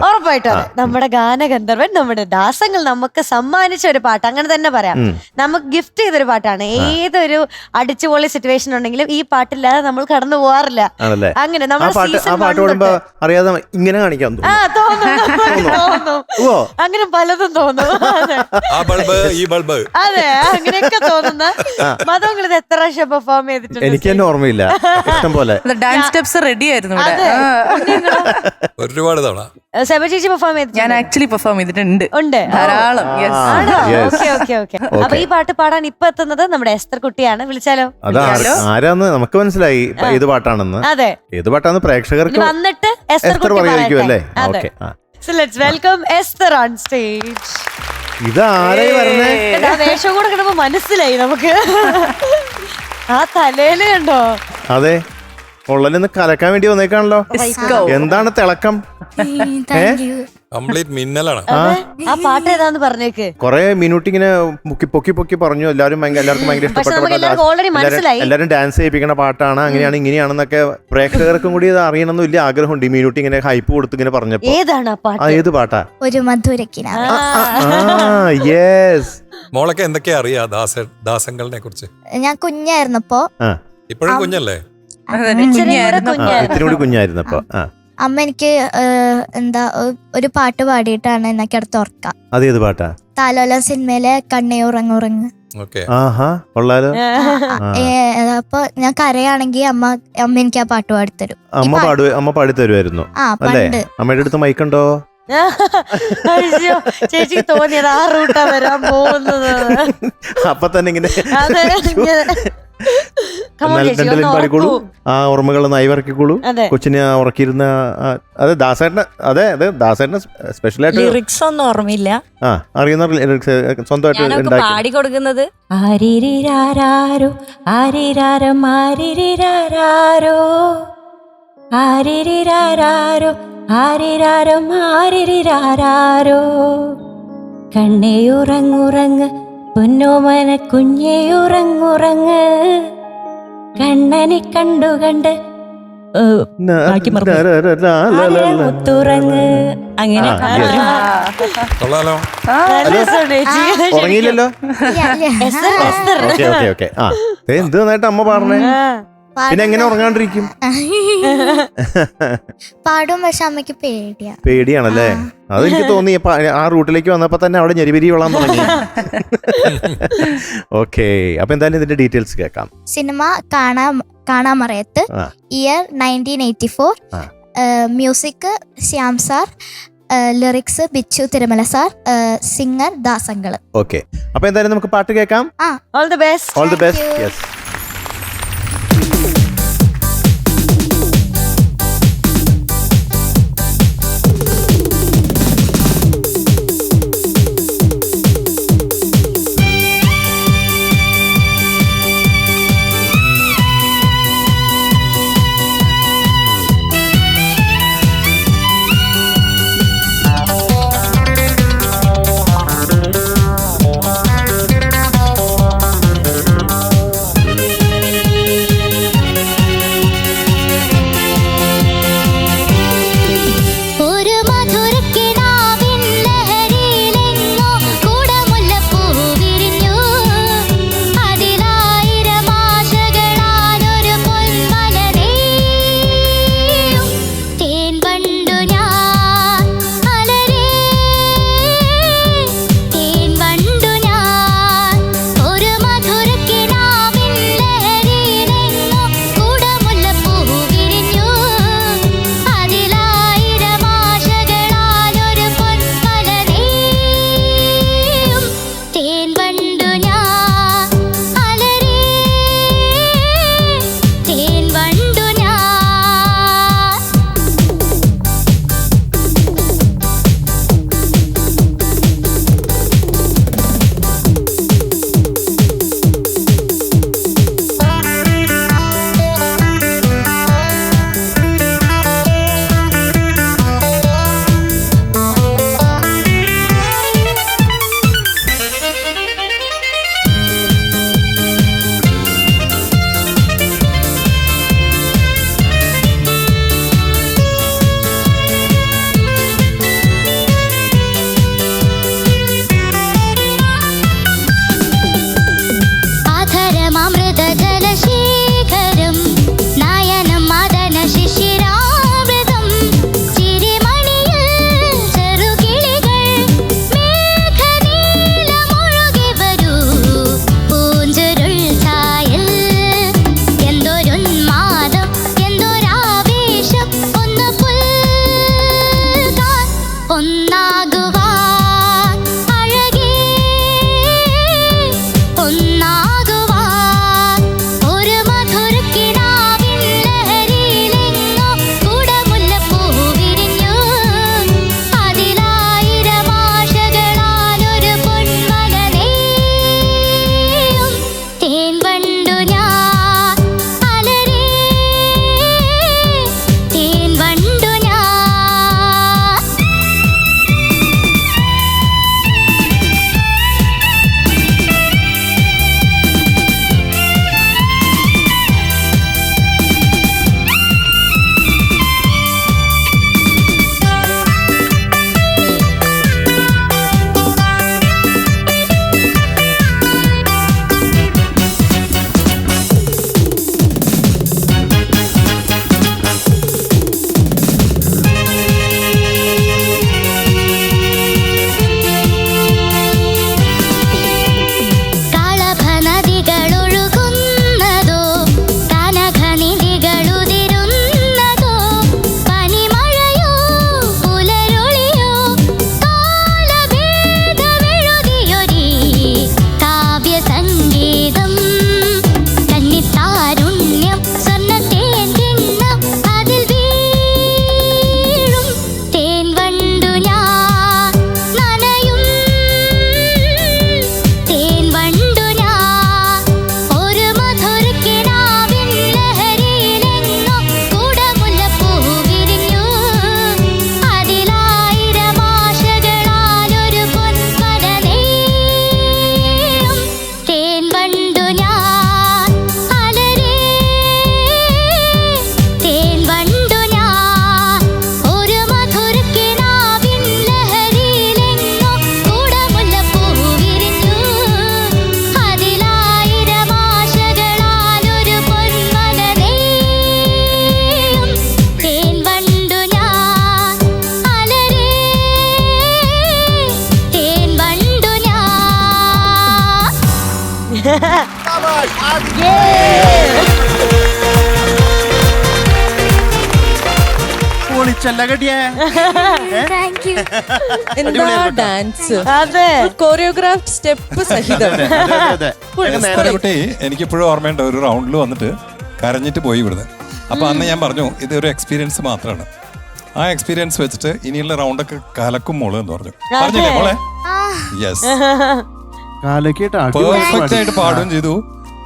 ഉറപ്പായിട്ടും നമ്മുടെ ഗാനഗന്ധർവൻ, നമ്മുടെ ദാസങ്ങൾ നമുക്ക് സമ്മാനിച്ച ഒരു പാട്ട്, അങ്ങനെ തന്നെ പറയാം. നമുക്ക് ഗിഫ്റ്റ് ചെയ്തൊരു പാട്ടാണ്. ഏതൊരു അടിച്ചുപൊളി സിറ്റുവേഷൻ ഉണ്ടെങ്കിലും ഈ പാട്ടില്ലാതെ നമ്മൾ കടന്നു പോവാറില്ല. അങ്ങനെ അറിയാതെ ഇങ്ങനെ കാണിക്കാൻ അങ്ങനെ പലതും തോന്നും. അതെ, അങ്ങനെയൊക്കെ തോന്നുന്ന മതങ്ങൾ ഇത് എത്ര പ്രാവശ്യം പെർഫോം ചെയ്തിട്ടുണ്ട് എനിക്ക് തന്നെ ഓർമ്മയില്ല. ഇഷ്ടം പോലെ ഡാൻസ് സ്റ്റെപ്സ് റെഡി ആയിരുന്നു. ഒരുപാട് തവണ സെബ ചേച്ചി പെർഫോം ചെയ്തിട്ടുണ്ട്. ഞാൻ ആക്ച്വലി പെർഫോം ചെയ്തിട്ടുണ്ട് ധാരാളം. അപ്പൊ ഈ പാട്ട് പാടാൻ ഇപ്പൊ എത്തുന്നത് നമ്മുടെ എസ്തർ കുട്ടിയാണ്. വിളിച്ചാലോ? ആരാന്ന് നമുക്ക് മനസ്സിലായി ഏത് പാട്ടാണെന്ന്. അതെ, ഏത് പാട്ടാന്ന് പ്രേക്ഷകർക്ക് വന്നിട്ട് എസ്തർ പറയുമായിരിക്കും അല്ലേ? Okay, so let's welcome Esther on stage. ഇതാരേ വരണേ? വേഷം കൂടെ കിടപ്പോ മനസ്സിലായി നമുക്ക്. ആ തലയില് കണ്ടോ? അതെ, പൊള്ളലിന്ന് കലക്കാൻ വേണ്ടി വന്നേക്കാണല്ലോ. എന്താണ് തിളക്കം? കംപ്ലീറ്റ് മിന്നലാണ്. ആ പാട്ട് ഏതാന്ന് പറഞ്ഞേക്ക്. കൊറേ മിനിറ്റ് ഇങ്ങനെ പൊക്കി പൊക്കി പറഞ്ഞു. എല്ലാവർക്കും ഭയങ്കര ഇഷ്ടപ്പെട്ട, എല്ലാരും ഡാൻസ് ചെയ്യിപ്പിക്കുന്ന പാട്ടാണ്, അങ്ങനെയാണ് ഇങ്ങനെയാണെന്നൊക്കെ പ്രേക്ഷകർക്കും കൂടി ഇത് അറിയണമെന്ന് വലിയ ആഗ്രഹമുണ്ട്. ഈ മിനിറ്റ് ഇങ്ങനെ ഹൈപ്പ് കൊടുത്ത് ഇങ്ങനെ പറഞ്ഞപ്പോ ഏത് പാട്ടാ? ഒരു മധുരക്കിനാവ്. യെസ്. മോളൊക്കെ എന്തൊക്കെയാ അറിയാ ദാസങ്ങളിനെ കുറിച്ച്? ഞാൻ കുഞ്ഞായിരുന്നപ്പോ. ഇപ്പോഴും കുഞ്ഞല്ലേ? ഇത്തിരി കൂടി കുഞ്ഞായിരുന്നപ്പോ അമ്മ എനിക്ക് എന്താ ഒരു പാട്ട് പാടിയിട്ടാണ് എനിക്ക് അടുത്ത് ഓർക്കാം. അതേത് പാട്ടാ? താലോല സിനിമയിലെ കണ്ണേ ഉറങ്ങുറങ്ങ്. അപ്പൊ ഞാൻ കരയാണെങ്കിൽ അമ്മ എനിക്ക് ആ പാട്ട് പാടിത്തരും. അമ്മ പാടിത്തരുമായിരുന്നു അല്ലേ? അമ്മയുടെ അടുത്ത് മൈക്കുണ്ടോ? ചേച്ചി തോന്നിയത് ആ റൂട്ടാ വരാൻ പോകുന്നത്. അപ്പൊ തന്നെ ഇങ്ങനെ പാടിക്കോളൂ, ആ ഓർമ്മകളൊന്ന് അയവിറക്കിക്കോളൂ. കൊച്ചിനെ ഉറക്കിയിരുന്ന അതെ ദാസേട്ടന്, ദാസേട്ടന് സ്പെഷ്യലായിട്ട് ലിറിക്സ് ഒന്നും ഓർമ്മയില്ല. അറിയുന്ന ലിറിക്സ് സ്വന്തമായിട്ട് പാടി കൊടുക്കുന്നത് ആരിരാരോ ആരിരാരം ആരിരാരോ ആരിരാരോ ആരിരാരം ആരിരാരോ കണ്ണേയുറങ്ങുറങ്ങ് പൊന്നോമന കുഞ്ഞേയുറങ്ങുറങ്ങ് കണ്ണനെ കണ്ടുകണ്ട് മുത്തുറങ്ങ്. അങ്ങനെ ഉറങ്ങിയില്ലല്ലോ. എന്ത് നന്നായിട്ട് അമ്മ പാടണേ. പിന്നെ എങ്ങനെ ഉറങ്ങാണ്ടിരിക്കും? പാടും, പക്ഷെ അമ്മയ്ക്ക് പേടിയാ. പേടിയാണല്ലേ? അതെനിക്ക് തോന്നി ആ റൂട്ടിലേക്ക് വന്നപ്പോ തന്നെ അവിടെ ഞെരിപിരി കൊള്ളാൻ തുടങ്ങി. ഓക്കെ, അപ്പൊ എന്തായാലും ഇതിന്റെ ഡീറ്റെയിൽസ് കേൾക്കാം. Cinema Kanamarayathu, year 1984, music Shyam sir, lyrics Bichu Thirumala sir, singer Das uncle. Okay, അപ്പൊ എന്തായാലും നമുക്ക് പാട്ട് കേൾക്കാം. All the best. All the best. Yes. എന്താ ഡാൻസ്, അതെ കോറിയോഗ്രാഫ്ഡ് സ്റ്റെപ്പ് സഹിതം. കുട്ടി എനിക്കിപ്പോഴും ഓർമ്മയുണ്ട്, ഒരു റൗണ്ടിൽ വന്നിട്ട് കരഞ്ഞിട്ട് പോയി ഇവിടുന്ന്. അപ്പൊ അന്ന് ഞാൻ പറഞ്ഞു ഇതൊരു എക്സ്പീരിയൻസ് മാത്രമാണ്, ആ എക്സ്പീരിയൻസ് വെച്ചിട്ട് ഇനിയുള്ള റൗണ്ടൊക്കെ കലക്കും മോള് എന്ന് പറഞ്ഞു. പറഞ്ഞില്ലേ മോളെ? യെസ്, പെർഫെക്റ്റ് ആയിട്ട് പാടുകയും ചെയ്തു,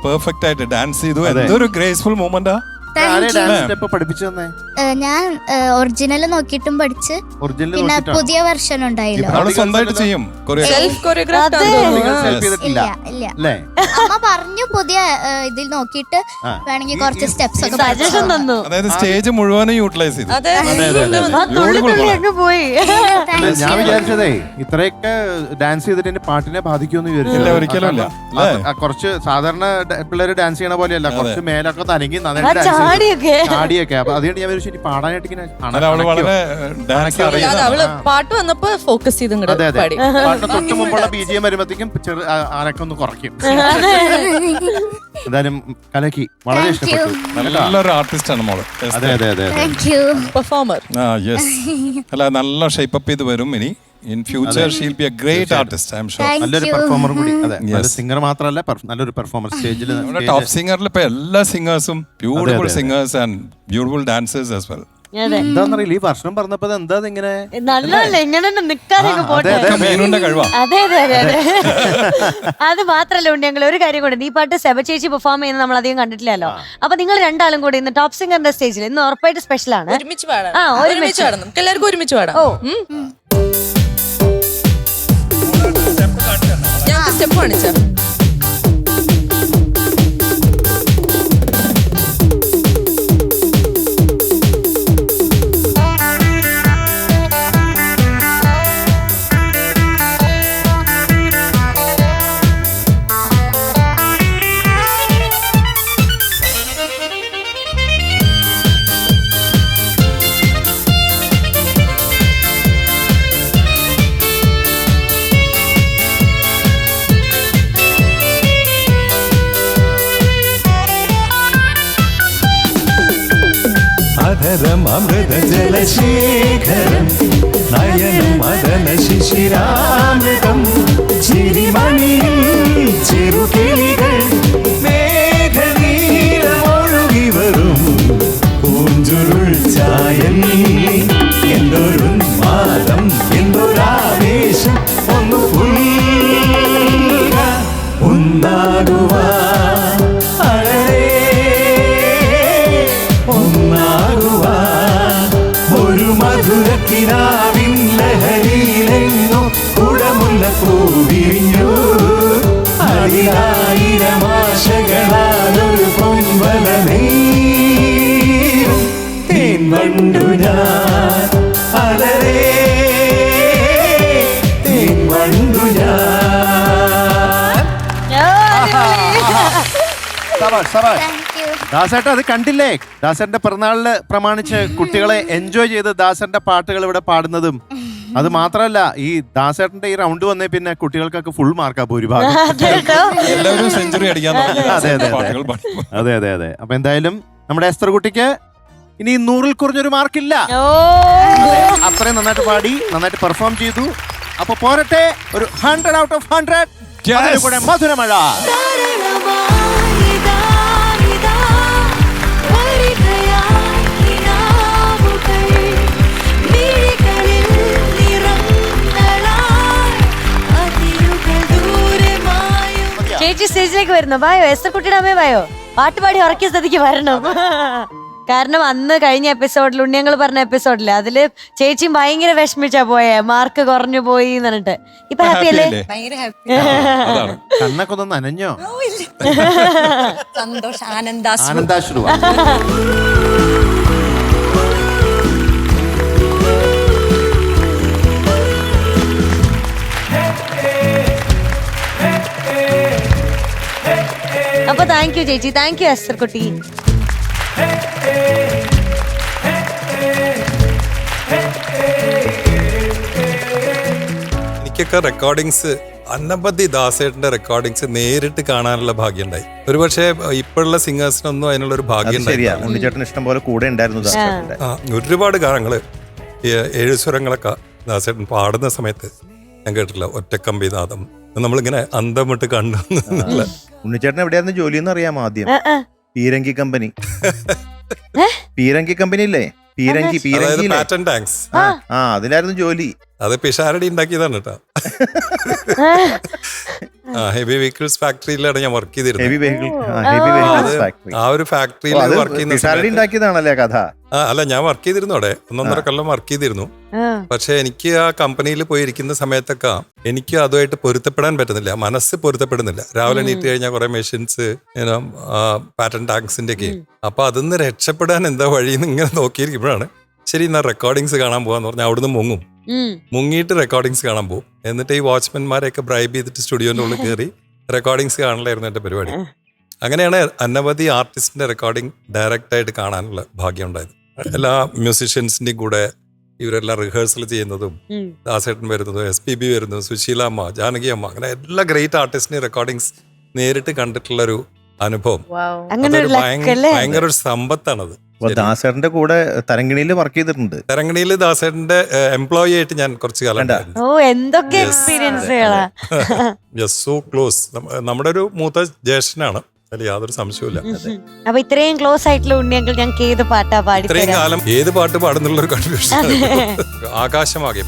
പെർഫെക്റ്റ് ആയിട്ട് ഡാൻസ് ചെയ്തു. എന്തൊരു ഗ്രേസ്ഫുൾ മൂവ്മെന്റാ. ഞാൻ ഒറിജിനൽ നോക്കിയിട്ടും പഠിച്ച്, പിന്നെ പുതിയ വെർഷൻ ഉണ്ടായില്ലോ, സ്വന്തമായിട്ട് ചെയ്യും. അമ്മ പറഞ്ഞു പുതിയ ഇതിൽ നോക്കിയിട്ട് വേണമെങ്കിൽ കുറച്ച് സ്റ്റെപ്സ് ഒക്കെ സജഷൻ തന്നു. അതായത് സ്റ്റേജ് മുഴുവനും യൂട്ടിലൈസ് ചെയ്തു. പോയി. ഞാൻ വിചാരിച്ചതേ ഇത്രയൊക്കെ ഡാൻസ് ചെയ്തിട്ട് എന്റെ പാട്ടിനെ ബാധിക്കുമെന്ന് ഇല്ല, ഒരിക്കലും ഇല്ല. കുറച്ച് സാധാരണ പിള്ളേര് ഡാൻസ് ചെയ്യണ പോലെയല്ല, കുറച്ച് മേലൊക്കെ തനങ്ങി ചാടിയൊക്കെ. അപ്പൊ അതുകൊണ്ട് ഞാൻ വിചാരിച്ചു പാടാനായിട്ട് ഇങ്ങനെ വളരെ ഡാൻസ് അവള് പാട്ട് വന്നപ്പോ ഫോക്കസ് ചെയ്ത് പാട്ടിന് തൊട്ട് മുമ്പുള്ള BGM വരുമ്പോഴത്തേക്കും ആനക്കൊന്ന് കുറയ്ക്കും. എന്തായാലും കലക്കി വളരെ ഇഷ്ടപ്പെട്ടു. നല്ലൊരു ആർട്ടിസ്റ്റ് ആണ് മോള്. അതെ അതെ അതെ പെർഫോമർ. അല്ല, നല്ല ഷേപ്പ് അപ്പ് ചെയ്ത് വരും ഇനി. In future she'll be a great artist, I'm sure. നല്ലൊരു പെർഫോമർ കൂടി. അതെ, സിംഗർ മാത്രമല്ല, നല്ലൊരു പെർഫോമർ. സ്റ്റേജിൽ ടോപ്പ് സിംഗറിൽ ഇപ്പൊ എല്ലാ സിംഗേഴ്സും beautiful singers and beautiful dancers as well. എന്താന്നറിയില്ല, ഈ വർഷം പറഞ്ഞപ്പോ എന്താ ഇങ്ങനെ നല്ലല്ലേ ഇങ്ങനെ നിക്കാനൊക്കെ പോട്ടെ. മീനുന്റെ കഴിവാ. അതെ അതെ അതെ അതെ. അത് മാത്രല്ല ഉണ്ട്, ഞങ്ങൾ ഒരു കാര്യം കൂടെ, ഈ പാട്ട് സെബ ചേച്ചി പെർഫോം ചെയ്യുന്നത് നമ്മൾ അധികം കണ്ടിട്ടില്ലല്ലോ. അപ്പൊ നിങ്ങൾ രണ്ടാളും കൂടി ഇന്ന് ടോപ്പ് സിംഗറിന്റെ സ്റ്റേജിൽ ഇന്ന് ഉറപ്പായിട്ട് സ്പെഷ്യൽ ആണ്. ഒരുമിച്ച് പാടാം, ഒരുമിച്ച് പാടാം, നമുക്ക് എല്ലാവർക്കും ഒരുമിച്ച് പാടാം. ഓ ഞാൻ സ്റ്റെപ്പ് കാണിച്ച അമൃത ജലശേഖരം നയനം മദന ശിശിരാമൃതം ചിരിമണിയിൽ ചെറുകിളികൾ മേഘനീലമൊഴുകി വരും പൂഞ്ചുരുൾ ചായൽ എന്തൊരു മാതം എന്തൊരാവേശം ഒന്ന് പുൽക ഒന്നാകുവാ മധുരക്കിനാവിൻ ലഹരിയിലെങ്ങോ കുടമുല്ല പൂവിരിഞ്ഞു അതിലായിരമാശകളാലൊരു പൊൻവല നെയ്യും തേൻ വണ്ടു ഞാൻ അലരേ തേൻ വണ്ടു ദാസേട്ട അത് കണ്ടില്ലേ? ദാസന്റെ പിറന്നാളിന് പ്രമാണിച്ച് കുട്ടികളെ എൻജോയ് ചെയ്ത് ദാസന്റെ പാട്ടുകൾ ഇവിടെ പാടുന്നതും. അത് മാത്രമല്ല, ഈ ദാസേട്ടന്റെ ഈ റൗണ്ട് വന്നേ പിന്നെ കുട്ടികൾക്കൊക്കെ ഫുൾ മാർക്കാ ഭൂരിഭാഗം. എല്ലാവരും സെഞ്ചുറി അടിക്കാൻ തുടങ്ങി. അതെ അതെ അതെ. അപ്പൊ എന്തായാലും നമ്മുടെ എസ്തർ കുട്ടിക്ക് ഇനി 100-ൽ കുറഞ്ഞൊരു മാർക്കില്ല. അത്രയും നന്നായിട്ട് പാടി, നന്നായിട്ട് പെർഫോം ചെയ്തു. അപ്പൊ പോരട്ടെ, ഒരു 100 out of 100. കൂടെ മധുരമഴ. ചേച്ചി സ്റ്റേജിലേക്ക് വരുന്നു. വായോ എസ്തർ കുട്ടിയുടെ അമ്മേ, വായോ. പാട്ട് പാടി ഉറക്കിയ സ്ഥിതിക്ക് വരണം. കാരണം അന്ന് കഴിഞ്ഞ എപ്പിസോഡിൽ, ഉണ്ണിയങ്ങൾ പറഞ്ഞ എപ്പിസോഡില്, അതില് ചേച്ചിയും ഭയങ്കര വിഷമിച്ചാ പോയേ, മാർക്ക് കുറഞ്ഞു പോയി എന്ന് പറഞ്ഞിട്ട്. ഇപ്പൊ ഹാപ്പി അല്ലേ? കണ്ണൊക്കെ ഒന്ന് നനഞ്ഞോ? സന്തോഷം, ആനന്ദാശ്രു. ആനന്ദാശ്രു. അപ്പൊ താങ്ക് യു ചേച്ചി, താങ്ക് യു എസ്തർ കുട്ടി. എനിക്കൊക്കെ റെക്കോർഡിങ്സ് അനവധി ദാസേട്ടന്റെ റെക്കോർഡിങ്സ് നേരിട്ട് കാണാനുള്ള ഭാഗ്യം ഉണ്ടായി. ഒരുപക്ഷെ ഇപ്പോഴുള്ള സിംഗേഴ്സിനൊന്നും അതിനുള്ള ഒരു ഭാഗ്യം ശരിയാ. ഉണ്ണിച്ചേട്ടൻ ഇഷ്ടം പോലെ കൂടെ ഉണ്ടായിരുന്നു ദാസേട്ടന്റെ. ഒരുപാട് ഗാനങ്ങള് 7 സ്വരങ്ങളൊക്കെ ദാസേട്ടൻ പാടുന്ന സമയത്ത് ഞാൻ കേട്ടില്ല. ഒറ്റക്കമ്പിനാദം നമ്മളിങ്ങനെ അന്തം വിട്ട് കണ്ടു. ഉണ്ണിച്ചേട്ടൻ എവിടെയായിരുന്നു ജോലി എന്ന് അറിയാമോ? ആദ്യം പീരങ്കി കമ്പനി. പീരങ്കി കമ്പനി ഇല്ലേ? പീരങ്കി പാറ്റൻ ടാങ്ക്സ്. അതിലായിരുന്നു ജോലി. അത് പിഷാരടി ഉണ്ടാക്കിയതാണ് കേട്ടോ. ഹെവി വെഹിക്കിൾസ് ഫാക്ടറിയിലാണ് ഞാൻ വർക്ക് ചെയ്തിരുന്നത്. ആ ഒരു ഫാക്ടറിയിൽ വർക്ക് ചെയ്യുന്നതാണല്ലേ കഥ? അല്ല, ഞാൻ വർക്ക് ചെയ്തിരുന്നു അവിടെ 1.5 കൊല്ലം വർക്ക് ചെയ്തിരുന്നു. പക്ഷെ എനിക്ക് ആ കമ്പനിയിൽ പോയിരിക്കുന്ന സമയത്തൊക്കെ എനിക്ക് അതുമായിട്ട് പൊരുത്തപ്പെടാൻ പറ്റുന്നില്ല, മനസ്സ് പൊരുത്തപ്പെടുന്നില്ല. രാവിലെ എണീറ്റ് കഴിഞ്ഞാൽ കുറെ മെഷീൻസ് പാറ്റൻ ടാങ്ക്സിന്റെ ഒക്കെ. അപ്പൊ അതിന്ന് രക്ഷപ്പെടാൻ എന്താ വഴിയെന്ന് ഇങ്ങനെ നോക്കിയിരിക്കുമ്പോഴാണ് ശരി എന്നാ റെക്കോർഡിങ്സ് കാണാൻ പോവാന്ന് പറഞ്ഞാൽ അവിടുന്ന് മുങ്ങിയിട്ട് റെക്കോർഡിങ്സ് കാണാൻ പോകും. എന്നിട്ട് ഈ വാച്ച്മാൻമാരെയൊക്കെ ബ്രൈബ് ചെയ്തിട്ട് സ്റ്റുഡിയോന്റെ ഉള്ളിൽ കയറി റെക്കോർഡിങ്സ് കാണലായിരുന്നു എന്റെ പരിപാടി. അങ്ങനെയാണ് അനവധി ആർട്ടിസ്റ്റിന്റെ റെക്കോർഡിംഗ് ഡയറക്റ്റ് ആയിട്ട് കാണാനുള്ള ഭാഗ്യം ഉണ്ടായത്. എല്ലാ മ്യൂസീഷ്യൻസിന്റെയും കൂടെ ഇവരെല്ലാം റിഹേഴ്സൽ ചെയ്യുന്നതും ദാസേട്ടൻ വരുന്നതും SPB വരുന്നതും സുശീല അമ്മ, ജാനകി അമ്മ, അങ്ങനെ എല്ലാ ഗ്രേറ്റ് ആർട്ടിസ്റ്റിന്റെ റെക്കോർഡിങ്സ് നേരിട്ട് കണ്ടിട്ടുള്ളൊരു അനുഭവം. ഭയങ്കര ഒരു സമ്പത്താണത്. ദാസേട്ടന്റെ കൂടെ തരങ്കിണിയിൽ വർക്ക് ചെയ്തിട്ടുണ്ട്. തരങ്കിണിയിൽ ദാസേട്ടന്റെ എംപ്ലോയി ആയിട്ട് ഞാൻ കുറച്ചു കാലം എന്തൊക്കെ എക്സ്പീരിയൻസുകളാ. So close. നമ്മുടെ ഒരു മൂത്ത ജ്യേഷ്ഠനാണ്, അതിൽ യാതൊരു സംശയമില്ല. അപ്പൊ ഇത്രയും ക്ലോസ് ആയിട്ടുള്ള ഉണ്ണിയങ്കിൾ ഞങ്ങൾക്ക് ഏത് പാട്ടാ പാടി? ഇത്രയും കാലം ഏത് പാട്ട് പാടുന്നുള്ള ഒരു കൺഫ്യൂഷൻ. ആകാശമാകെ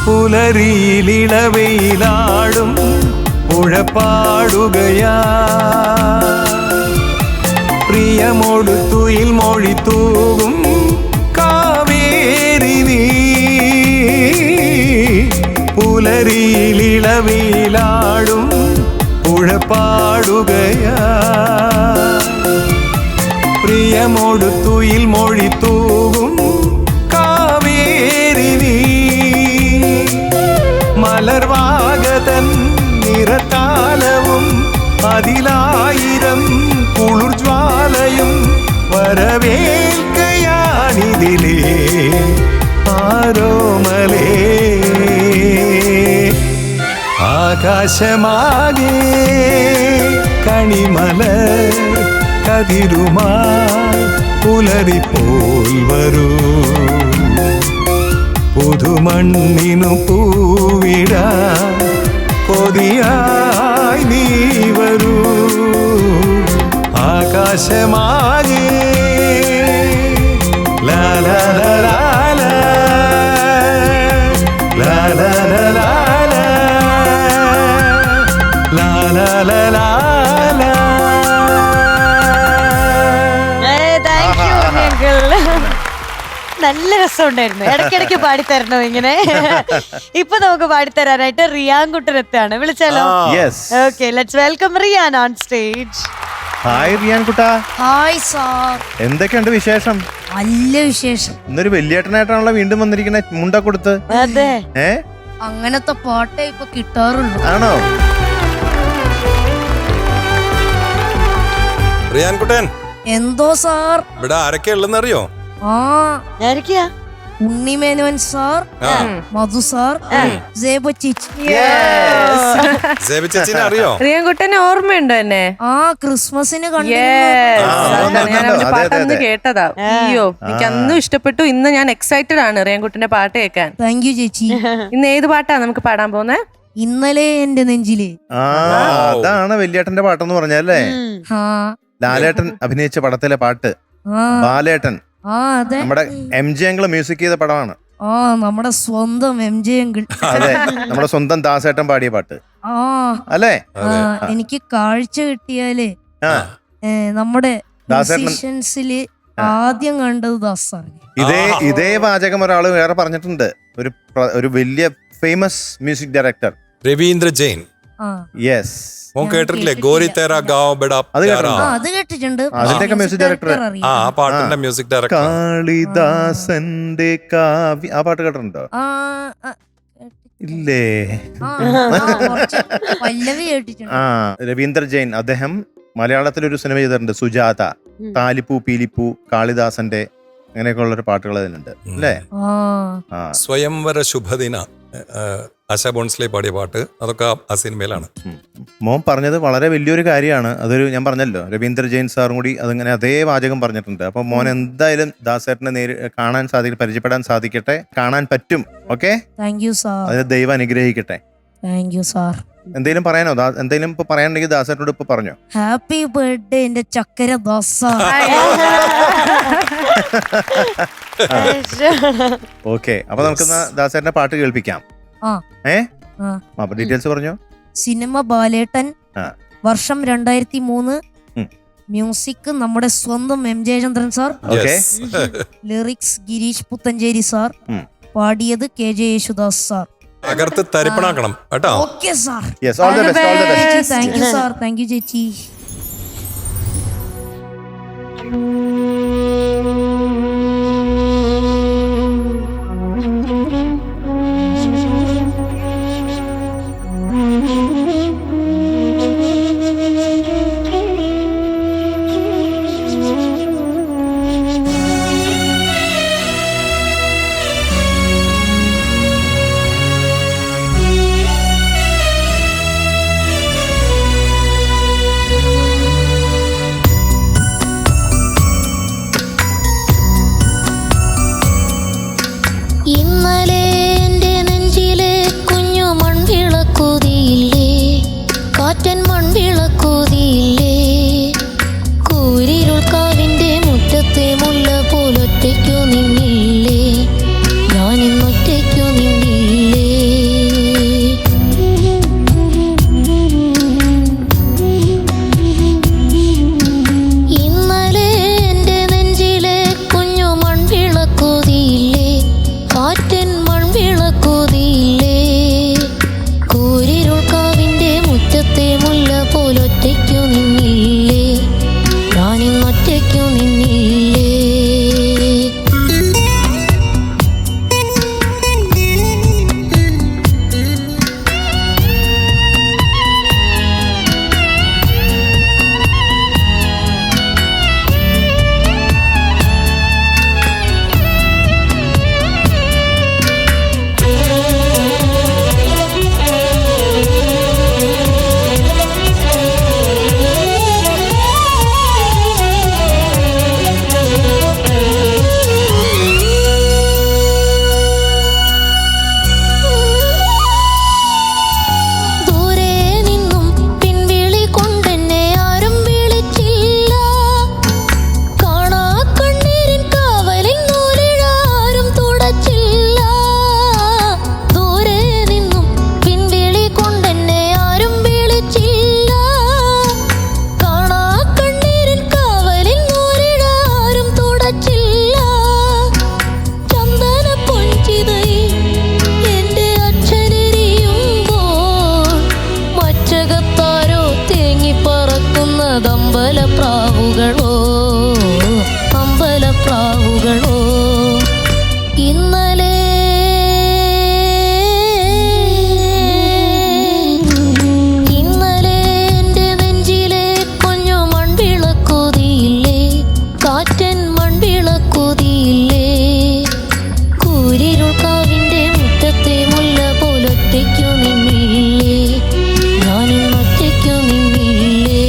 പുലരിയിലിളവയിലാടും പുഴപ്പാടുകയാ, പ്രിയമോട് തുയിൽ മൊഴി തൂകും കാവേരി നീ. പുലരിയിലിളവയിലാടും പുഴപ്പാടുകയാ, പ്രിയമോട് തുയിൽ മൊഴി തൂകും കാവേരി നീ. മലർവാകതൻ നിറതാലവും അതിലായിരം കുളിർജ്വാലയും വരവേൽക്കയാണിതിലേ ആരോമലേ. ആകാശമാകെ കണിമലർ കതിരുമായി പുലരിപ്പോൽ വരൂ, പുതുമണ്ണിനു പൂവിടാ കൊതിയായി നീ വരൂ. ആകാശമാകെ ലാ ലാ ലാ ലാ ലാ ലാ ലാ ലാ ലാ ലാ ലാ. നല്ല രസമുണ്ടായിരുന്നു. ഇടയ്ക്കിടയ്ക്ക് പാടിത്തരണോ ഇങ്ങനെ? ഇപ്പൊ നമുക്ക് പാടിത്തരാനായിട്ട് റിയാൻകുട്ടൻ എത്താണ്. വിളിച്ചാലോ? Okay, let's welcome Riyan on stage. Hi റിയാൻകുട്ടാ. Hi sir. എന്തൊക്കെയുണ്ട് വിശേഷം? നല്ല വിശേഷം. ഇന്നൊരു വലിയേട്ടനായിട്ടാണല്ലോ വീണ്ടും വന്നിരിക്കുന്ന മുണ്ട കൊടുത്ത്. അതെ, അങ്ങനത്തെ പാട്ടേ ഇപ്പൊ കിട്ടാറുള്ളൂ. ആണോ? റിയാൻകുട്ടൻ. എന്തോ സാർ? ഇവിടെ ആരൊക്കെ ഉള്ളെന്നറിയോ? ഉണ്ണിമേനോൻ സാർ, മധു സാർ, സേബ ചേച്ചിനെ അറിയോ? റിയാൻകുട്ടനെ ഓർമ്മയുണ്ടോ എന്നെ? ക്രിസ്മസിന് പാട്ടന്ന് കേട്ടതാ. അയ്യോ, എനിക്ക് അന്നും ഇഷ്ടപ്പെട്ടു. ഇന്ന് ഞാൻ എക്സൈറ്റഡ് ആണ് റിയാൻകുട്ടന്റെ പാട്ട് കേൾക്കാൻ. താങ്ക് യു ചേച്ചി. ഇന്ന് ഏത് പാട്ടാ നമുക്ക് പാടാൻ പോകുന്നത്? ഇന്നലെ എന്റെ നെഞ്ചില്. അതാണ് വലിയേട്ടന്റെ പാട്ടെന്ന് പറഞ്ഞല്ലേ? ലാലേട്ടൻ അഭിനയിച്ച പടത്തിലെ പാട്ട്. ബാലേട്ടൻ നമ്മുടെ MJ അങ്കിള് മ്യൂസിക് ചെയ്ത പടമാണ്. നമ്മുടെ സ്വന്തം MJ അങ്കിൾ. അതെ, നമ്മുടെ സ്വന്തം ദാസേട്ടൻ പാടിയ പാട്ട് അല്ലേ? എനിക്ക് കാഴ്ച കിട്ടിയാലേ നമ്മുടെ മ്യൂസിഷ്യൻസില് ആദ്യം കണ്ടത് ദാസാണ്. ഇതേ വാചകം ഒരാള് വേറെ പറഞ്ഞിട്ടുണ്ട്. ഒരു വലിയ famous music director Ravindra Jain. Yes. മോൻ കേട്ടിട്ടില്ലേ ഗോരി തേരാ ഗാവ് ബെടാ അത് കേട്ടോ? അത് കേട്ടിട്ടുണ്ട്. അതിന്റെയൊക്കെ മ്യൂസിക് ഡയറക്ടർ ആ പാട്ടിന്റെ മ്യൂസിക് ഡയറക്ടർ കാളിദാസന്റെ കാവ്യ, ആ പാട്ട് കേട്ടിട്ടുണ്ടോ? ഇല്ലേ? പല്ലവി കേട്ടിട്ടുണ്ട്. രവീന്ദ്ര ജെയിൻ, അദ്ദേഹം മലയാളത്തിലൊരു സിനിമ ചെയ്തിട്ടുണ്ട്, സുജാത, താലിപ്പൂ പീലിപ്പൂ, കാളിദാസന്റെ, അങ്ങനെയൊക്കെ ഉള്ളൊരു പാട്ടുകൾ അതിലുണ്ട് അല്ലേ? സ്വയംവര ശുഭദിന ആശാ ഭോൺസ്ലെ പാടിയ പാട്ട്, അതൊക്കെ ആ സിനിമയിലാണ്. മോൻ പറഞ്ഞത് വളരെ വലിയൊരു കാര്യമാണ്. അതൊരു ഞാൻ പറഞ്ഞല്ലോ, രവീന്ദ്ര ജെയിൻ സാറും കൂടി അതിങ്ങനെ അതേ വാചകം പറഞ്ഞിട്ടുണ്ട്. അപ്പൊ മോൻ എന്തായാലും ദാസേട്ടനെ കാണാൻ സാധിക്കും, പരിചയപ്പെടാൻ സാധിക്കട്ടെ, കാണാൻ പറ്റും. Okay, thank you sir. അത് ദൈവം അനുഗ്രഹിക്കട്ടെ. Thank you sir. എന്തെങ്കിലും പറയാനോ? എന്തെങ്കിലും ഇപ്പൊ പറയാനുണ്ടെങ്കിൽ ദാസേട്ടനോട് ഇപ്പൊ പറഞ്ഞോ. ഹാപ്പി ബർത്ത്ഡേ എന്റെ ചക്കര ദോസ. ഓക്കെ, അപ്പൊ നമുക്ക് ദാസേട്ടന്റെ പാട്ട് കേൾപ്പിക്കാം. അപ്പൊ ഡീറ്റെയിൽസ് പറഞ്ഞോ. സിനിമ ബാലേട്ടൻ, വർഷം 2003, മ്യൂസിക് നമ്മുടെ സ്വന്തം M Jayachandran sir, lyrics Girish Puthenchery sir, പാടിയത് KJ യേശുദാസ് സാർ. അകർത്ത് തരിപ്പണാക്കണം കേട്ടോ. Okay sir. Yes, all the best, all the best. Thank you sir. Thank you ചേച്ചി. ഇന്നലെ എൻ്റെ നെഞ്ചിലെ കുഞ്ഞു മൺവിളക്കൂതിയില്ലേ, കാറ്റൻ മൺവിളക്കൂതിയില്ലേ, കൂരിരുൾ കാവിൻ്റെ മുറ്റത്തെ മുല്ല പോലൊറ്റയ്ക്കു നിന്നില്ലേ, ഞാനിന്നൊറ്റയ്ക്കു നിന്നില്ലേ. ഇന്നലെ എൻ്റെ നെഞ്ചിലെ കുഞ്ഞു മൺവിളക്കൂതിയില്ലേ, കാറ്റൻ മൺവിളക്കൂതിയില്ലേ, കൂരിരുൾ കാവിൻ്റെ മുറ്റത്തെ മുല്ല പോലൊറ്റയ്ക്കു നിന്നില്ലേ, ഞാനിന്നൊറ്റയ്ക്കു നിന്നില്ലേ. ദൂരെ നിന്നും പിൻവിളി കൊണ്ടെന്നെ ആരും വിളിച്ചില്ല, കാണാ കണ്ണീരിൻ കാവലിൻ നൂലിഴാരും തുടച്ചില്ല. ദൂരെ നിന്നും പിൻവിളി കൊണ്ടെന്നെ ആരും വിളിച്ചില്ല, കാണാ കണ്ണീരിൻ കാവലിൻ നൂലിഴാരും തുടച്ചില്ല. ചന്ദന പൊഞ്ചിതയിൽ എൻ്റെ അച്ഛനെരിയുമ്പോൾ മച്ചകത്താരോ തേങ്ങിപ്പറക്കുന്നത് അമ്പലപ്രാവുകളോ, അമ്പലപ്രാവുകളോ. ഇന്നലെ എൻ്റെ നെഞ്ചിലെ കുഞ്ഞു മൺവിളക്കൂതിയില്ലേ, കാറ്റൻ മൺവിളക്കൂതിയില്ലേ, കൂരിരുൾ കാവിൻ്റെ മുറ്റത്തെ മുല്ല പോലൊറ്റയ്ക്കു നിന്നില്ലേ, ഞാനിന്നൊറ്റയ്ക്കു നിന്നില്ലേ.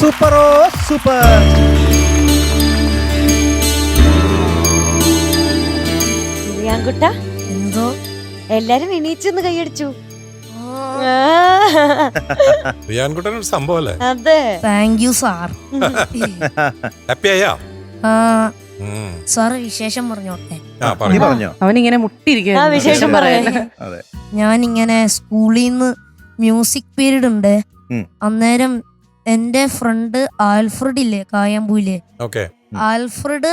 സൂപ്പറോ സൂപ്പർ. റിയാൻകുട്ട എന്തോ എല്ലാരും എണീച്ചെന്ന് കൈയടിച്ചു. റിയാൻകുട്ടൻ ഒരു സംഭവം അല്ലേ? അതെ, താങ്ക് യു സാർ. ഹാപ്പി ആയാ? സാറ് വിശേഷം പറഞ്ഞോട്ടെ. പറഞ്ഞോ. അവനിങ്ങനെ ആ മുട്ടിയിരിക്കുക വിശേഷം പറയാൻ. ഞാനിങ്ങനെ സ്കൂളിൽ നിന്ന് മ്യൂസിക് പീരീഡ് ഉണ്ട്. അന്നേരം എന്റെ ഫ്രണ്ട് ആൽഫ്രഡ് ഇല്ലേ കായമ്പൂയിലെ, ആൽഫ്രഡ്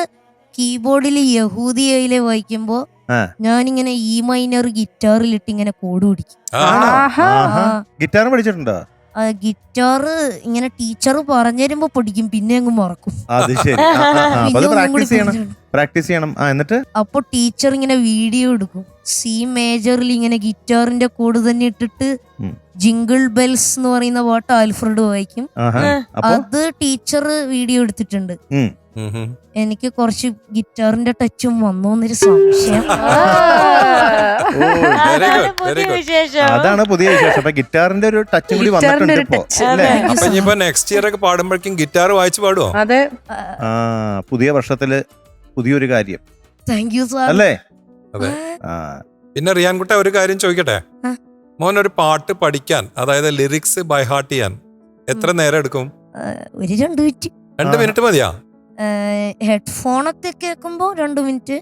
കീബോർഡിൽ യഹൂദിയയിലെ വായിക്കുമ്പോ ഞാനിങ്ങനെ ഈ മൈനർ ഗിറ്റാറിലിട്ട് ഇങ്ങനെ കോഡ് പിടിക്കും. ഗിറ്റാർ പഠിച്ചിട്ടുണ്ടോ? ഗിറ്റാർ ഇങ്ങനെ ടീച്ചർ പറഞ്ഞു തരുമ്പോ പഠിക്കും, പിന്നെ അങ്ങ് മറക്കും. അത് ശരി. പ്രാക്ടീസ് ചെയ്യണം. എന്നിട്ട് അപ്പൊ ടീച്ചർ ഇങ്ങനെ വീഡിയോ എടുക്കും. സി മേജറിൽ ഇങ്ങനെ ഗിറ്റാറിന്റെ കോഡ് തന്നെ ഇട്ടിട്ട് ജിംഗിൾ ബെൽസ് എന്ന് പറയുന്ന പാട്ട് ആൽഫ്രഡ് വായിക്കും. അത് ടീച്ചർ വീഡിയോ എടുത്തിട്ടുണ്ട്. എനിക്ക് കുറച്ച് ഗിറ്റാറിന്റെ ടച്ചും വന്നോന്നൊരു സംശയം. അതാണ് പുതിയ വിശേഷം. അപ്പൊ ഗിറ്റാറിന്റെ ഒരു ടച്ചും കൂടി വന്നിട്ടുണ്ട്. നെക്സ്റ്റ് ഇയർ ഒക്കെ പാടുമ്പോഴേക്കും ഗിറ്റാർ വായിച്ചു പാടുവോ? അതെ, പുതിയ വർഷത്തില് പുതിയൊരു കാര്യം. Thank you sir. അല്ലേ? അതെ. പിന്നെ റിയാൻകുട്ട ഒരു കാര്യം ചോദിക്കട്ടെ, മോൻ ഒരു പാട്ട് പഠിക്കാൻ, അതായത് ലിറിക്സ് ബൈ ഹാർട്ട് ചെയ്യാൻ എത്ര നേരം എടുക്കും? ഒരു 2 മിനിറ്റ്. 2 മിനിറ്റ് മതിയാ? ഹെഡ്ഫോണൊക്കെ കേൾക്കുമ്പോ 2 മിനിറ്റ്,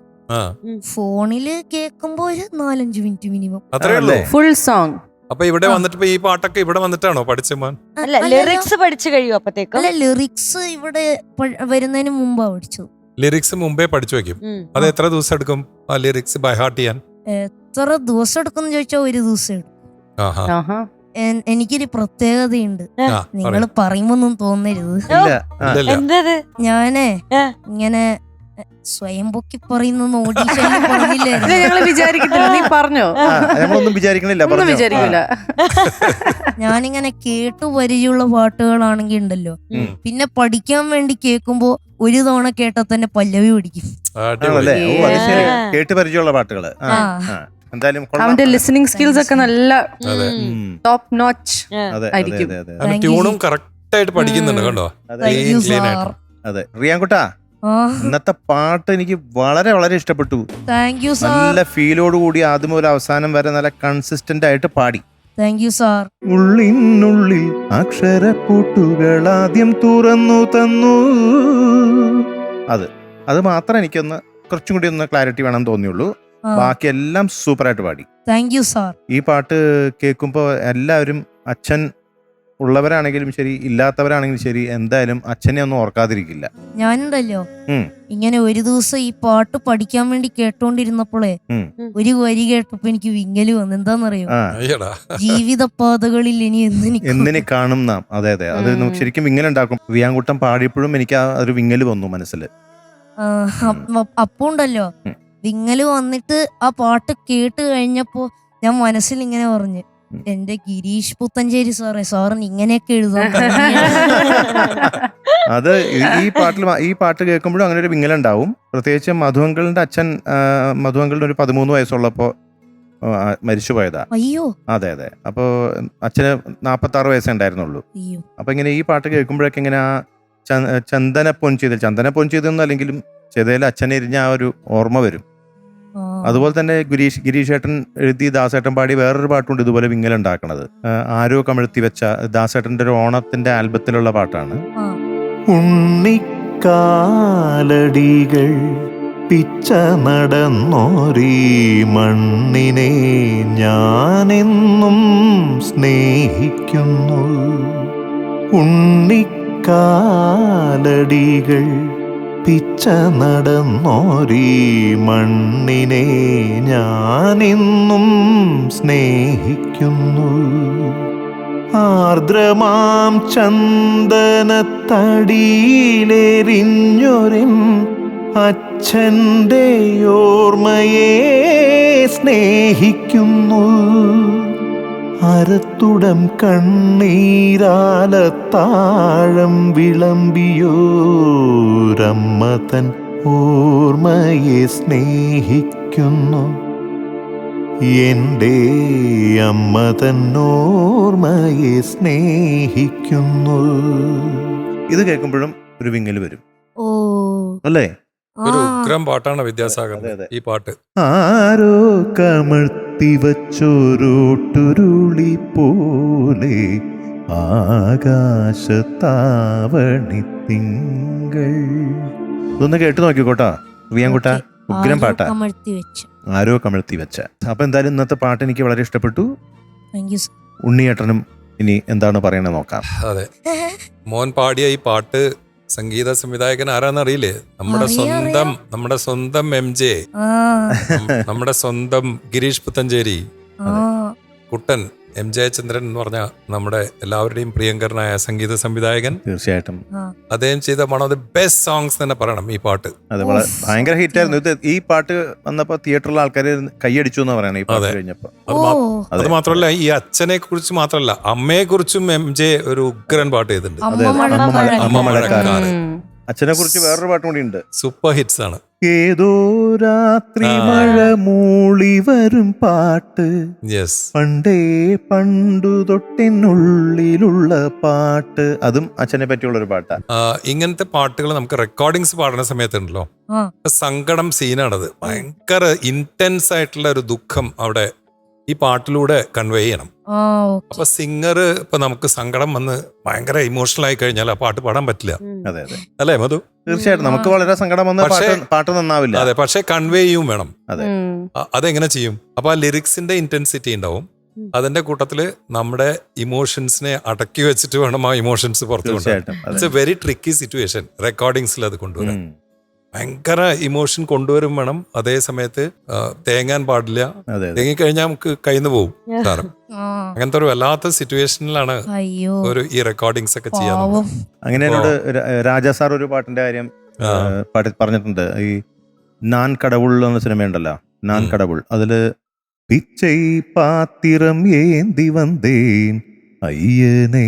ഫോണില് കേൾക്കുമ്പോ 4-5 മിനിറ്റ് മിനിമം. അത്രേ ഉള്ളൂ? Full song. അപ്പൊ ഇവിടെ വന്നിട്ട് ഈ പാട്ടൊക്കെ ഇവിടെ വന്നിട്ടാണോ പഠിച്ച മോൻ? അല്ല, ലിറിക്സ് പഠിച്ചു കഴിയും അപ്പത്തേക്കും? അല്ല, ലിറിക്സ് ഇവിടെ വരുന്നതിന് മുമ്പാ പഠിച്ചത്. ലിറിക്സ് മുമ്പേ പഠിച്ചു വെക്കും. അത് എത്ര ദിവസം എടുക്കും ആ ലിറിക്സ് ബൈ ഹാർട്ട് ചെയ്യാൻ? എത്ര ദിവസം എടുക്കും ചോദിച്ചാൽ 1 ദിവസം എടുക്കും. എനിക്കൊരു പ്രത്യേകതയുണ്ട്, നിങ്ങൾ പറയുമ്പൊന്നും തോന്നരുത്. ഞാനേ ഇങ്ങനെ സ്വയം പൊക്കി പറയുന്ന ഞാനിങ്ങനെ കേട്ടു പരിചയമുള്ള പാട്ടുകളാണെങ്കിൽ ഉണ്ടല്ലോ, പിന്നെ പഠിക്കാൻ വേണ്ടി കേൾക്കുമ്പോ ഒരു തവണ കേട്ടാൽ തന്നെ പല്ലവി പഠിക്കും. കേട്ട് പരിചയമുള്ള പാട്ടുകള്. അവന്റെ ലിസണിംഗ് സ്കിൽസ് ഒക്കെ നല്ല ടോപ്പ് നോച്ച് ആയിരിക്കും. ട്യൂണും കറക്റ്റ് ആയിട്ട് പഠിക്കുന്നുണ്ട് കേട്ടോ. അതെ. റിയാൻകുട്ടാ, ഇന്നത്തെ പാട്ട് എനിക്ക് വളരെ വളരെ ഇഷ്ടപ്പെട്ടു. Thank you sir. നല്ല ഫീലോട് കൂടി ആദ്യം മുതൽ അവസാനം വരെ നല്ല കൺസിസ്റ്റന്റ് ആയിട്ട് പാടി. Thank you sir. ഉള്ളിനുള്ളിൽ അക്ഷരപ്പൂട്ടുകൾ ആദ്യം തുറന്നു തന്നു. അത് മാത്രം എനിക്കൊന്ന് കുറച്ചും കൂടി ഒന്ന് ക്ലാരിറ്റി വേണം തോന്നിയുള്ളൂ. ബാക്കി എല്ലാം സൂപ്പറായിട്ട് പാടി. Thank you sir. ഈ പാട്ട് കേൾക്കുമ്പോൾ എല്ലാവരും, അച്ഛൻ ഉള്ളവരാണെങ്കിലും ശരി ഇല്ലാത്തവരാണെങ്കിലും ശരി, എന്തായാലും അച്ഛനെ ഒന്നും ഓർക്കാതിരിക്കില്ല. ഞാനുണ്ടല്ലോ ഇങ്ങനെ ഒരു ദിവസം ഈ പാട്ട് പഠിക്കാൻ വേണ്ടി കേട്ടോണ്ടിരുന്നപ്പോളേ ഒരു വരി കേട്ടപ്പോ എനിക്ക് വിങ്ങല് വന്നു. എന്താന്നറിയോ? ജീവിത പാതകളിൽ ഇനി എന്തിനെ കാണും നാം. അതെ അതെ, അത് ശരിക്കും വിങ്ങലുണ്ടാക്കും. റിയാൻകുട്ടൻ പാടിയപ്പോഴും എനിക്ക് ആ ഒരു വിങ്ങല് വന്നു മനസ്സിൽ. അപ്പൊ ഉണ്ടല്ലോ വിങ്ങല് വന്നിട്ട് ആ പാട്ട് കേട്ട് കഴിഞ്ഞപ്പോ ഞാൻ മനസ്സിൽ ഇങ്ങനെ പറഞ്ഞു, എന്റെ ഗിരീഷ് പുത്തഞ്ചേരി സാറിന് ഇങ്ങനെയൊക്കെ എഴുതാൻ. അത് ഈ പാട്ട് കേൾക്കുമ്പോഴും അങ്ങനെ ഒരു വിങ്ങലുണ്ടാവും. പ്രത്യേകിച്ച് മധുവങ്കളുടെ അച്ഛൻ, മധുവങ്കളുടെ ഒരു 13 വയസ്സുള്ളപ്പോ മരിച്ചുപോയതാ. അയ്യോ. അതെ അതെ. അപ്പോ അച്ഛന് 46 വയസ്സേ ഉണ്ടായിരുന്നുള്ളൂ. അപ്പൊ ഇങ്ങനെ ഈ പാട്ട് കേൾക്കുമ്പോഴൊക്കെ ഇങ്ങനെ ആ ചന്ദന പൊൻചെയ്തൊന്നും അല്ലെങ്കിലും ചെയ്തതിൽ അച്ഛനെ എരിഞ്ഞ ആ ഒരു ഓർമ്മ വരും. അതുപോലെ തന്നെ ഗിരീഷ് ഏട്ടൻ എഴുതി ദാസേട്ടൻ പാടി വേറൊരു പാട്ടുണ്ട് ഇതുപോലെ വിങ്ങലുണ്ടാക്കണത്. ആരോ കമഴ്ത്തി വെച്ച ദാസേട്ടന്റെ ഒരു ഓണത്തിന്റെ ആൽബത്തിലുള്ള പാട്ടാണ്. ഉണ്ണിക്കാലടികൾ പിച്ച നടന്നോരീ മണ്ണിനെ ഞാനെന്നും സ്നേഹിക്കുന്നു. ഉണ്ണിക്കാലടികൾ പിച്ച നടന്നോരീ മണ്ണിനെ ഞാനെന്നും സ്നേഹിക്കുന്നു. ആർദ്രമാം ചന്ദനത്തടിയിലെരിഞ്ഞൊരിൻ അച്ഛൻ്റെ ഓർമ്മയെ സ്നേഹിക്കുന്നു. അരത്തുടം കണ്ണീരാലത്താഴം വിളമ്പിയോരമ്മ തൻ ഓർമ്മയെ സ്നേഹിക്കുന്നു. എൻ്റെ അമ്മ തൻ ഓർമ്മയെ സ്നേഹിക്കുന്നു. ഇത് കേൾക്കുമ്പോഴും ഒരു വിങ്ങൽ വരും ഓ അല്ലേ? ഒരു ഉഗ്രം പാട്ടാണ് വിദ്യാസാഗർ ഈ പാട്ട്. ആരോ കമഴ്ത്തി വച്ചോരോട്ടുരുളി പോലെ ആകാശത്താവണി തിങ്കൾ. ഇതൊന്ന് കേട്ട് നോക്കിക്കോട്ടാ റിയാൻകുട്ടാ, ഉഗ്രം പാട്ടാ. ആരോ കമഴ്ത്തി വെച്ച. അപ്പൊ എന്തായാലും ഇന്നത്തെ പാട്ട് എനിക്ക് വളരെ ഇഷ്ടപ്പെട്ടു. ഉണ്ണിയേട്ടനും ഇനി എന്താണ് പറയണത് നോക്കാം. അതെ, മോൻ പാടിയ ഈ പാട്ട് സംഗീത സംവിധായകൻ ആരാന്നറിയില്ലേ? നമ്മുടെ സ്വന്തം MJ, നമ്മുടെ സ്വന്തം ഗിരീഷ് പുത്തഞ്ചേരി, കുട്ടൻ M ജയചന്ദ്രൻ എന്ന് പറഞ്ഞ നമ്മുടെ എല്ലാവരുടെയും പ്രിയങ്കരനായ സംഗീത സംവിധായകൻ. തീർച്ചയായിട്ടും അദ്ദേഹം ചെയ്ത one of the best songs തന്നെ പറയണം ഈ പാട്ട്. അതെ, ഭയങ്കര ഹിറ്റ് ആയിരുന്നു. ഇത് ഈ പാട്ട് വന്നപ്പോ തിയേറ്ററിലെ ആൾക്കാർ കൈയടിച്ചു എന്ന് പറയണം ഈ പാട്ട് കഴിഞ്ഞപ്പോ. അത് മാത്രമല്ല, ഈ അച്ഛനെ കുറിച്ച് മാത്രമല്ല അമ്മയെ കുറിച്ചും MJ ഒരു ഉഗ്രൻ പാട്ട് ചെയ്തിട്ടുണ്ട്. അമ്മ മഴക്കാരൻ. അച്ഛനെ കുറിച്ച് വേറൊരു പാട്ടും കൂടി ഉണ്ട്, സൂപ്പർ ഹിറ്റ്സ് ആണ്. ഏതോ രാത്രി മഴ മൂളി വരും പാട്ട്, പണ്ടേ പണ്ടു തൊട്ടിനുള്ളിലുള്ള പാട്ട്. അതും അച്ഛനെ പറ്റിയുള്ളൊരു പാട്ടാ. ഇങ്ങനത്തെ പാട്ടുകൾ നമുക്ക് റെക്കോർഡിങ്സ് പാടുന്ന സമയത്തുണ്ടല്ലോ, സങ്കടം സീനാണത്. ഭയങ്കര ഇന്റൻസ് ആയിട്ടുള്ള ഒരു ദുഃഖം അവിടെ ഈ പാട്ടിലൂടെ കൺവേ ചെയ്യണം. അപ്പൊ സിംഗർ ഇപ്പൊ നമുക്ക് സങ്കടം വന്ന് ഭയങ്കര ഇമോഷണൽ ആയി കഴിഞ്ഞാൽ ആ പാട്ട് പാടാൻ പറ്റില്ല. അതെ അതെ, അല്ലേ മധു? തീർച്ചയായിട്ടും നമുക്ക് വളരെ സങ്കടം വന്ന പാട്ട് നന്നാവില്ല. അതെ, പക്ഷെ കൺവേ ചെയ്യും വേണം. അതെ, അതെങ്ങനെ ചെയ്യും? അപ്പൊ ആ ലിറിക്സിന്റെ ഇന്റൻസിറ്റി ഉണ്ടാവും, അതിന്റെ കൂട്ടത്തില് നമ്മുടെ ഇമോഷൻസിനെ അടക്കി വെച്ചിട്ട് വേണം ആ ഇമോഷൻസ് പുറത്തു കൊണ്ടുവരാൻ. It's a very tricky situation റെക്കോർഡിങ്സിൽ അത് കൊണ്ടുവരാൻ. ഭയങ്കര ഇമോഷൻ കൊണ്ടുവരും വേണം. അതേ സമയത്ത് തേങ്ങാൻ പാടില്ല, തേങ്ങിക്കഴിഞ്ഞാൽ നമുക്ക് കയ്യിൽ പോകും സാറും. അങ്ങനത്തെ ഒരു വല്ലാത്ത സിറ്റുവേഷനിലാണ് ഈ റെക്കോർഡിങ്സ് ഒക്കെ ചെയ്യാൻ. അങ്ങനെ എന്നോട് രാജാ സാർ ഒരു പാട്ടിന്റെ കാര്യം പറഞ്ഞിട്ടുണ്ട്. ഈ നാൻ കടവുൾ എന്ന സിനിമയുണ്ടല്ലോ, നാൻ കടവുൾ, അതില് പിച്ചൈ പാത്തിരം ഏന്തി വന്നേൻ അയ്യനേ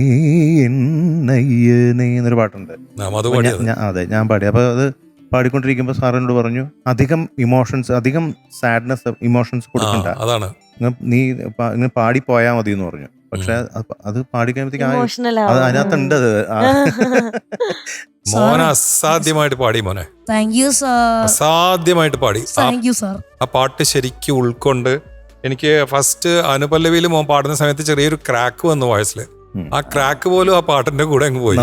എന്നയ്യനേ എന്നൊരു പാട്ടുണ്ട്. അതെ, ഞാൻ പാടി. അപ്പൊ അത് പാടിക്കൊണ്ടിരിക്കുമ്പോൾ സാറിനോട് പറഞ്ഞു, അധികം സാഡ്നെസ് ഇമോഷൻസ് കൊടുക്കണ്ട, അതാണ് നീ ഇങ്ങനെ പാടിപ്പോയാ മതി എന്ന് പറഞ്ഞു. പക്ഷെ അത് പാടിക്കഴിയുമ്പോഴത്തേക്ക് അതിനകത്തുണ്ട്. മോനെ അസാധ്യമായിട്ട് പാടി, മോനെ അസാധ്യമായിട്ട് പാടി. ആ പാട്ട് ശരിക്കും ഉൾക്കൊണ്ട് എനിക്ക് ഫസ്റ്റ് അനുപല്ലവിയിൽ മോൻ പാടുന്ന സമയത്ത് ചെറിയൊരു ക്രാക്ക് വന്നു വോയിസിൽ. ആ ക്രാക്ക് പോലും ആ പാട്ടിന്റെ കൂടെ അങ്ങ് പോയി.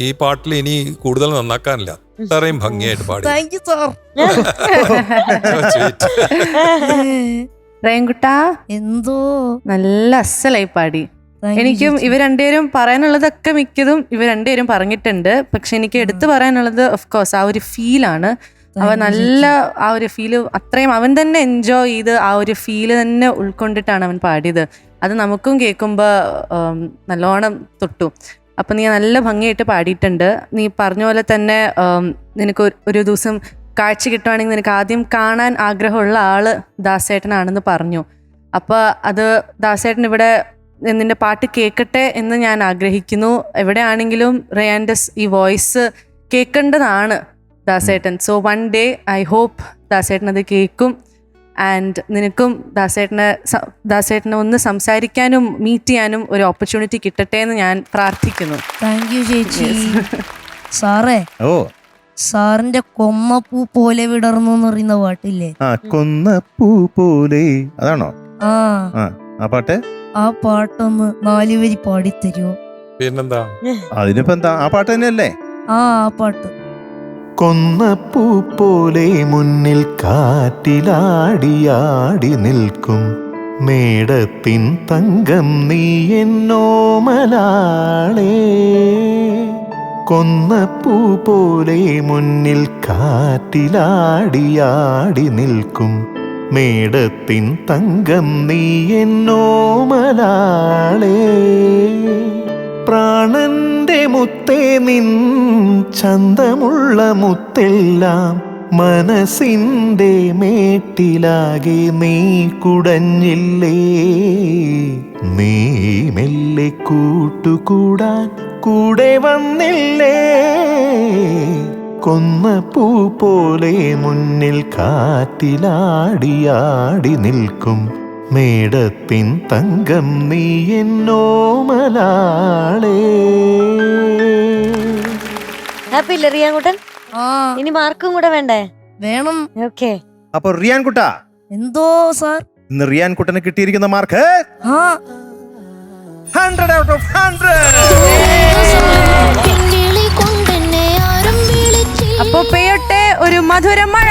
ഈ പാട്ടിൽ ഇനി കൂടുതൽ നന്നാക്കാനില്ല, അത്രയും ഭംഗിയായിട്ട് പാടി. റേൻകുട്ടാ, എന്തോ നല്ല അസലായി പാടി. എനിക്കും ഇവർ രണ്ടുപേരും പറയാനുള്ളതൊക്കെ മിക്കതും ഇവർ രണ്ടുപേരും പറഞ്ഞിട്ടുണ്ട്. പക്ഷെ എനിക്ക് എടുത്തു പറയാനുള്ളത് ഓഫ് കോഴ്സ് ആ ഒരു ഫീലാണ്. അവൻ നല്ല ആ ഒരു ഫീല് അത്രയും അവൻ തന്നെ എൻജോയ് ചെയ്ത് ആ ഒരു ഫീല് തന്നെ ഉൾക്കൊണ്ടിട്ടാണ് അവൻ പാടിയത്. അത് നമുക്കും കേൾക്കുമ്പോൾ നല്ലോണം തൊട്ടു. അപ്പം നീ നല്ല ഭംഗിയായിട്ട് പാടിയിട്ടുണ്ട്. നീ പറഞ്ഞ പോലെ തന്നെ നിനക്ക് ഒരു ദിവസം കാഴ്ച കിട്ടുവാണെങ്കിൽ നിനക്ക് ആദ്യം കാണാൻ ആഗ്രഹമുള്ള ആള് ദാസേട്ടനാണെന്ന് പറഞ്ഞു. അപ്പോൾ അത് ദാസേട്ടൻ ഇവിടെ നിന്റെ പാട്ട് കേൾക്കട്ടെ എന്ന് ഞാൻ ആഗ്രഹിക്കുന്നു. എവിടെയാണെങ്കിലും റയാൻ്റെ ഈ വോയിസ് കേൾക്കേണ്ടതാണ് ദാസേട്ടൻ. So one day I hope ദാസേട്ടൻ അത് കേൾക്കും. ആൻഡ് നിനക്കും ദാസേട്ടനെ ഒന്ന് സംസാരിക്കാനും മീറ്റ് ചെയ്യാനും ഒരു ഓപ്പർച്യൂണിറ്റി കിട്ടട്ടെ എന്ന് ഞാൻ പ്രാർത്ഥിക്കുന്നു. താങ്ക് യു ചേച്ചി. സാറേ, സാറിന്റെ കൊന്നപ്പൂ പോലെ വിടർന്നു എന്ന് പറയുന്ന പാട്ടില്ലേ? കൊന്നപ്പൂ പോലെ, അതാണോ? ആ പാട്ട്. ആ പാട്ടൊന്ന് 4 വരി പാടിത്തരുമോ? പിന്നെന്താ, അതിനിപ്പോ എന്താ, ആ പാട്ട് തന്നെയല്ലേ? ആ പാട്ട്. കൊന്നപ്പൂ പോലെ മുന്നിൽ കാറ്റിലാടിയാടി നിൽക്കും മേടത്തിൻ തങ്കം നീ എന്നോമലാളേ. കൊന്നപ്പൂ പോലെ മുന്നിൽ കാറ്റിലാടിയാടി നിൽക്കും മേടത്തിൻ തങ്കം നീ എന്നോമലാളേ. പ്രാണന്റെ മുത്തേ നിൻ ചന്തമുള്ള മുത്തെല്ലാം മനസ്സിൻ്റെ മേട്ടിലാകെ നീ കുടഞ്ഞില്ലേ. നീ മെല്ലെ കൂട്ടുകൂടാൻ കൂടെ വന്നില്ലേ. കൊന്നപ്പൂ പോലെ മുന്നിൽ കാറ്റിലാടിയാടി നിൽക്കും മേടത്തിൻ തങ്കം നീ എന്നോമലാളേ. ഹാപ്പി ഇല്ലേ റിയാൻകുട്ടൻ? ഇനി മാർക്കും കൂടെ വേണ്ടേ? വേണം. ഓക്കെ. അപ്പൊ റിയാൻ കുട്ടാ, എന്തോ സാർ, ഇന്ന് റിയാൻ കുട്ടന് കിട്ടിയിരിക്കുന്ന മാർക്ക് 100 out of 100. അപ്പൊ പെയ്യട്ടെ ഒരു മധുര മഴ.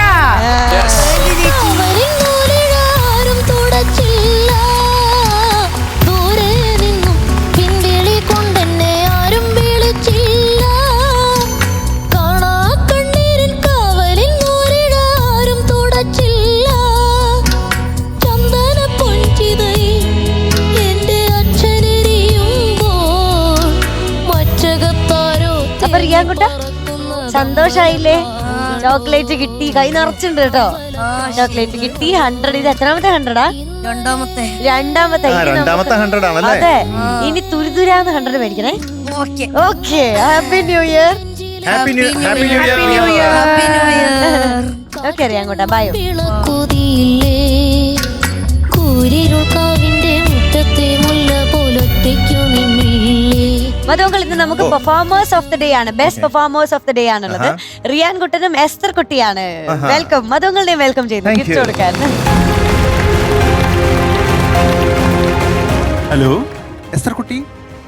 അപ്പൊ റിയാൻകുട്ട സന്തോഷായില്ലേ? ചോക്ലേറ്റ് കിട്ടി, കൈ നിറച്ചുണ്ട് കേട്ടോ. ചോക്ലേറ്റ് കിട്ടി. 100. ഇത് എത്രാമത്തെ 100ആ? രണ്ടാമത്തെ. രണ്ടാമത്തെ 100 ആണല്ലേ? അതെ. ഇനി തുരിതുരാന്ന് 100 മേടിക്കണേ. Okay. Happy new year. Happy new year. Okay റിയാൻകുട്ട, ബൈ. മധുമക്കൾ, ഇന്ന് നമുക്ക് പെർഫോമേഴ്സ് ഓഫ് ദ ഡേ ആണ്, best performers of the day ആണുള്ളത്. റിയാൻ കുട്ടനും എസ്തർ കുട്ടിയാണ്. വെൽക്കം. മധുമക്കളുടെയും വെൽക്കം ചെയ്യുന്നു ഗിഫ്റ്റ് കൊടുക്കാൻ. ഹലോ എസ്തർ കുട്ടി,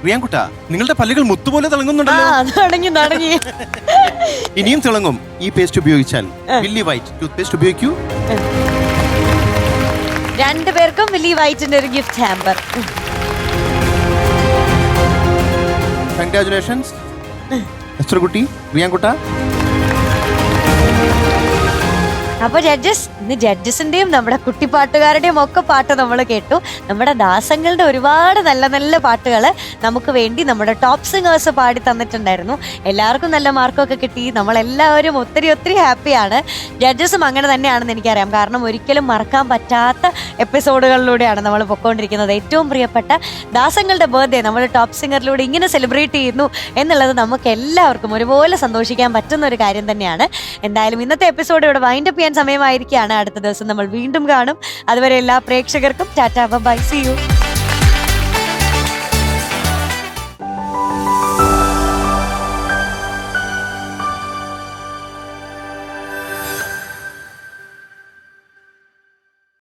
റിയാൻ കുട്ടാ, നിങ്ങളുടെ പല്ലുകൾ മുത്തുപോലെ തിളങ്ങുന്നുണ്ടല്ലോ. തുടങ്ങി. ഇനിയും തിളങ്ങും ഈ പേസ്റ്റ് ഉപയോഗിച്ചാൽ. വില്ലി വൈറ്റ് ടൂത്ത് പേസ്റ്റ് ഉപയോഗിക്കൂ. രണ്ടുപേർക്കും വില്ലി വൈറ്റിന്റെ ഒരു ഗിഫ്റ്റ് ഹാമ്പർ. കൺഗ്രാറ്റുലേഷൻസ് എസ്തർ കുട്ടി, റിയാൻ കുട്ടാ. അപ്പൊ ഇന്ന് ജഡ്ജസിന്റെയും നമ്മുടെ കുട്ടിപ്പാട്ടുകാരുടെയും ഒക്കെ പാട്ട് നമ്മൾ കേട്ടു. നമ്മുടെ ദാസങ്ങളുടെ ഒരുപാട് നല്ല നല്ല പാട്ടുകൾ നമുക്ക് വേണ്ടി നമ്മുടെ ടോപ്പ് സിംഗേഴ്സ് പാടി തന്നിട്ടുണ്ടായിരുന്നു. എല്ലാവർക്കും നല്ല മാർക്കൊക്കെ കിട്ടി. നമ്മളെല്ലാവരും ഒത്തിരി ഹാപ്പിയാണ്. ജഡ്ജസും അങ്ങനെ തന്നെയാണെന്ന് എനിക്കറിയാം. കാരണം ഒരിക്കലും മറക്കാൻ പറ്റാത്ത എപ്പിസോഡുകളിലൂടെയാണ് നമ്മൾ പൊയ്ക്കൊണ്ടിരിക്കുന്നത്. ഏറ്റവും പ്രിയപ്പെട്ട ദാസങ്ങളുടെ ബർത്ത്ഡേ നമ്മൾ ടോപ്പ് സിംഗറിലൂടെ ഇങ്ങനെ സെലിബ്രേറ്റ് ചെയ്യുന്നു എന്നുള്ളത് നമുക്ക് എല്ലാവർക്കും ഒരുപോലെ സന്തോഷിക്കാൻ പറ്റുന്ന ഒരു കാര്യം തന്നെയാണ്. എന്തായാലും ഇന്നത്തെ എപ്പിസോഡ് ഇവിടെ വൈൻഡപ്പ് ചെയ്യാൻ സമയമായിരിക്കുകയാണ്. അടുത്ത ദിവസം നമ്മൾ വീണ്ടും കാണും. അതുവരെ എല്ലാ പ്രേക്ഷകർക്കും ടാറ്റാ, ബൈ, സീ യു.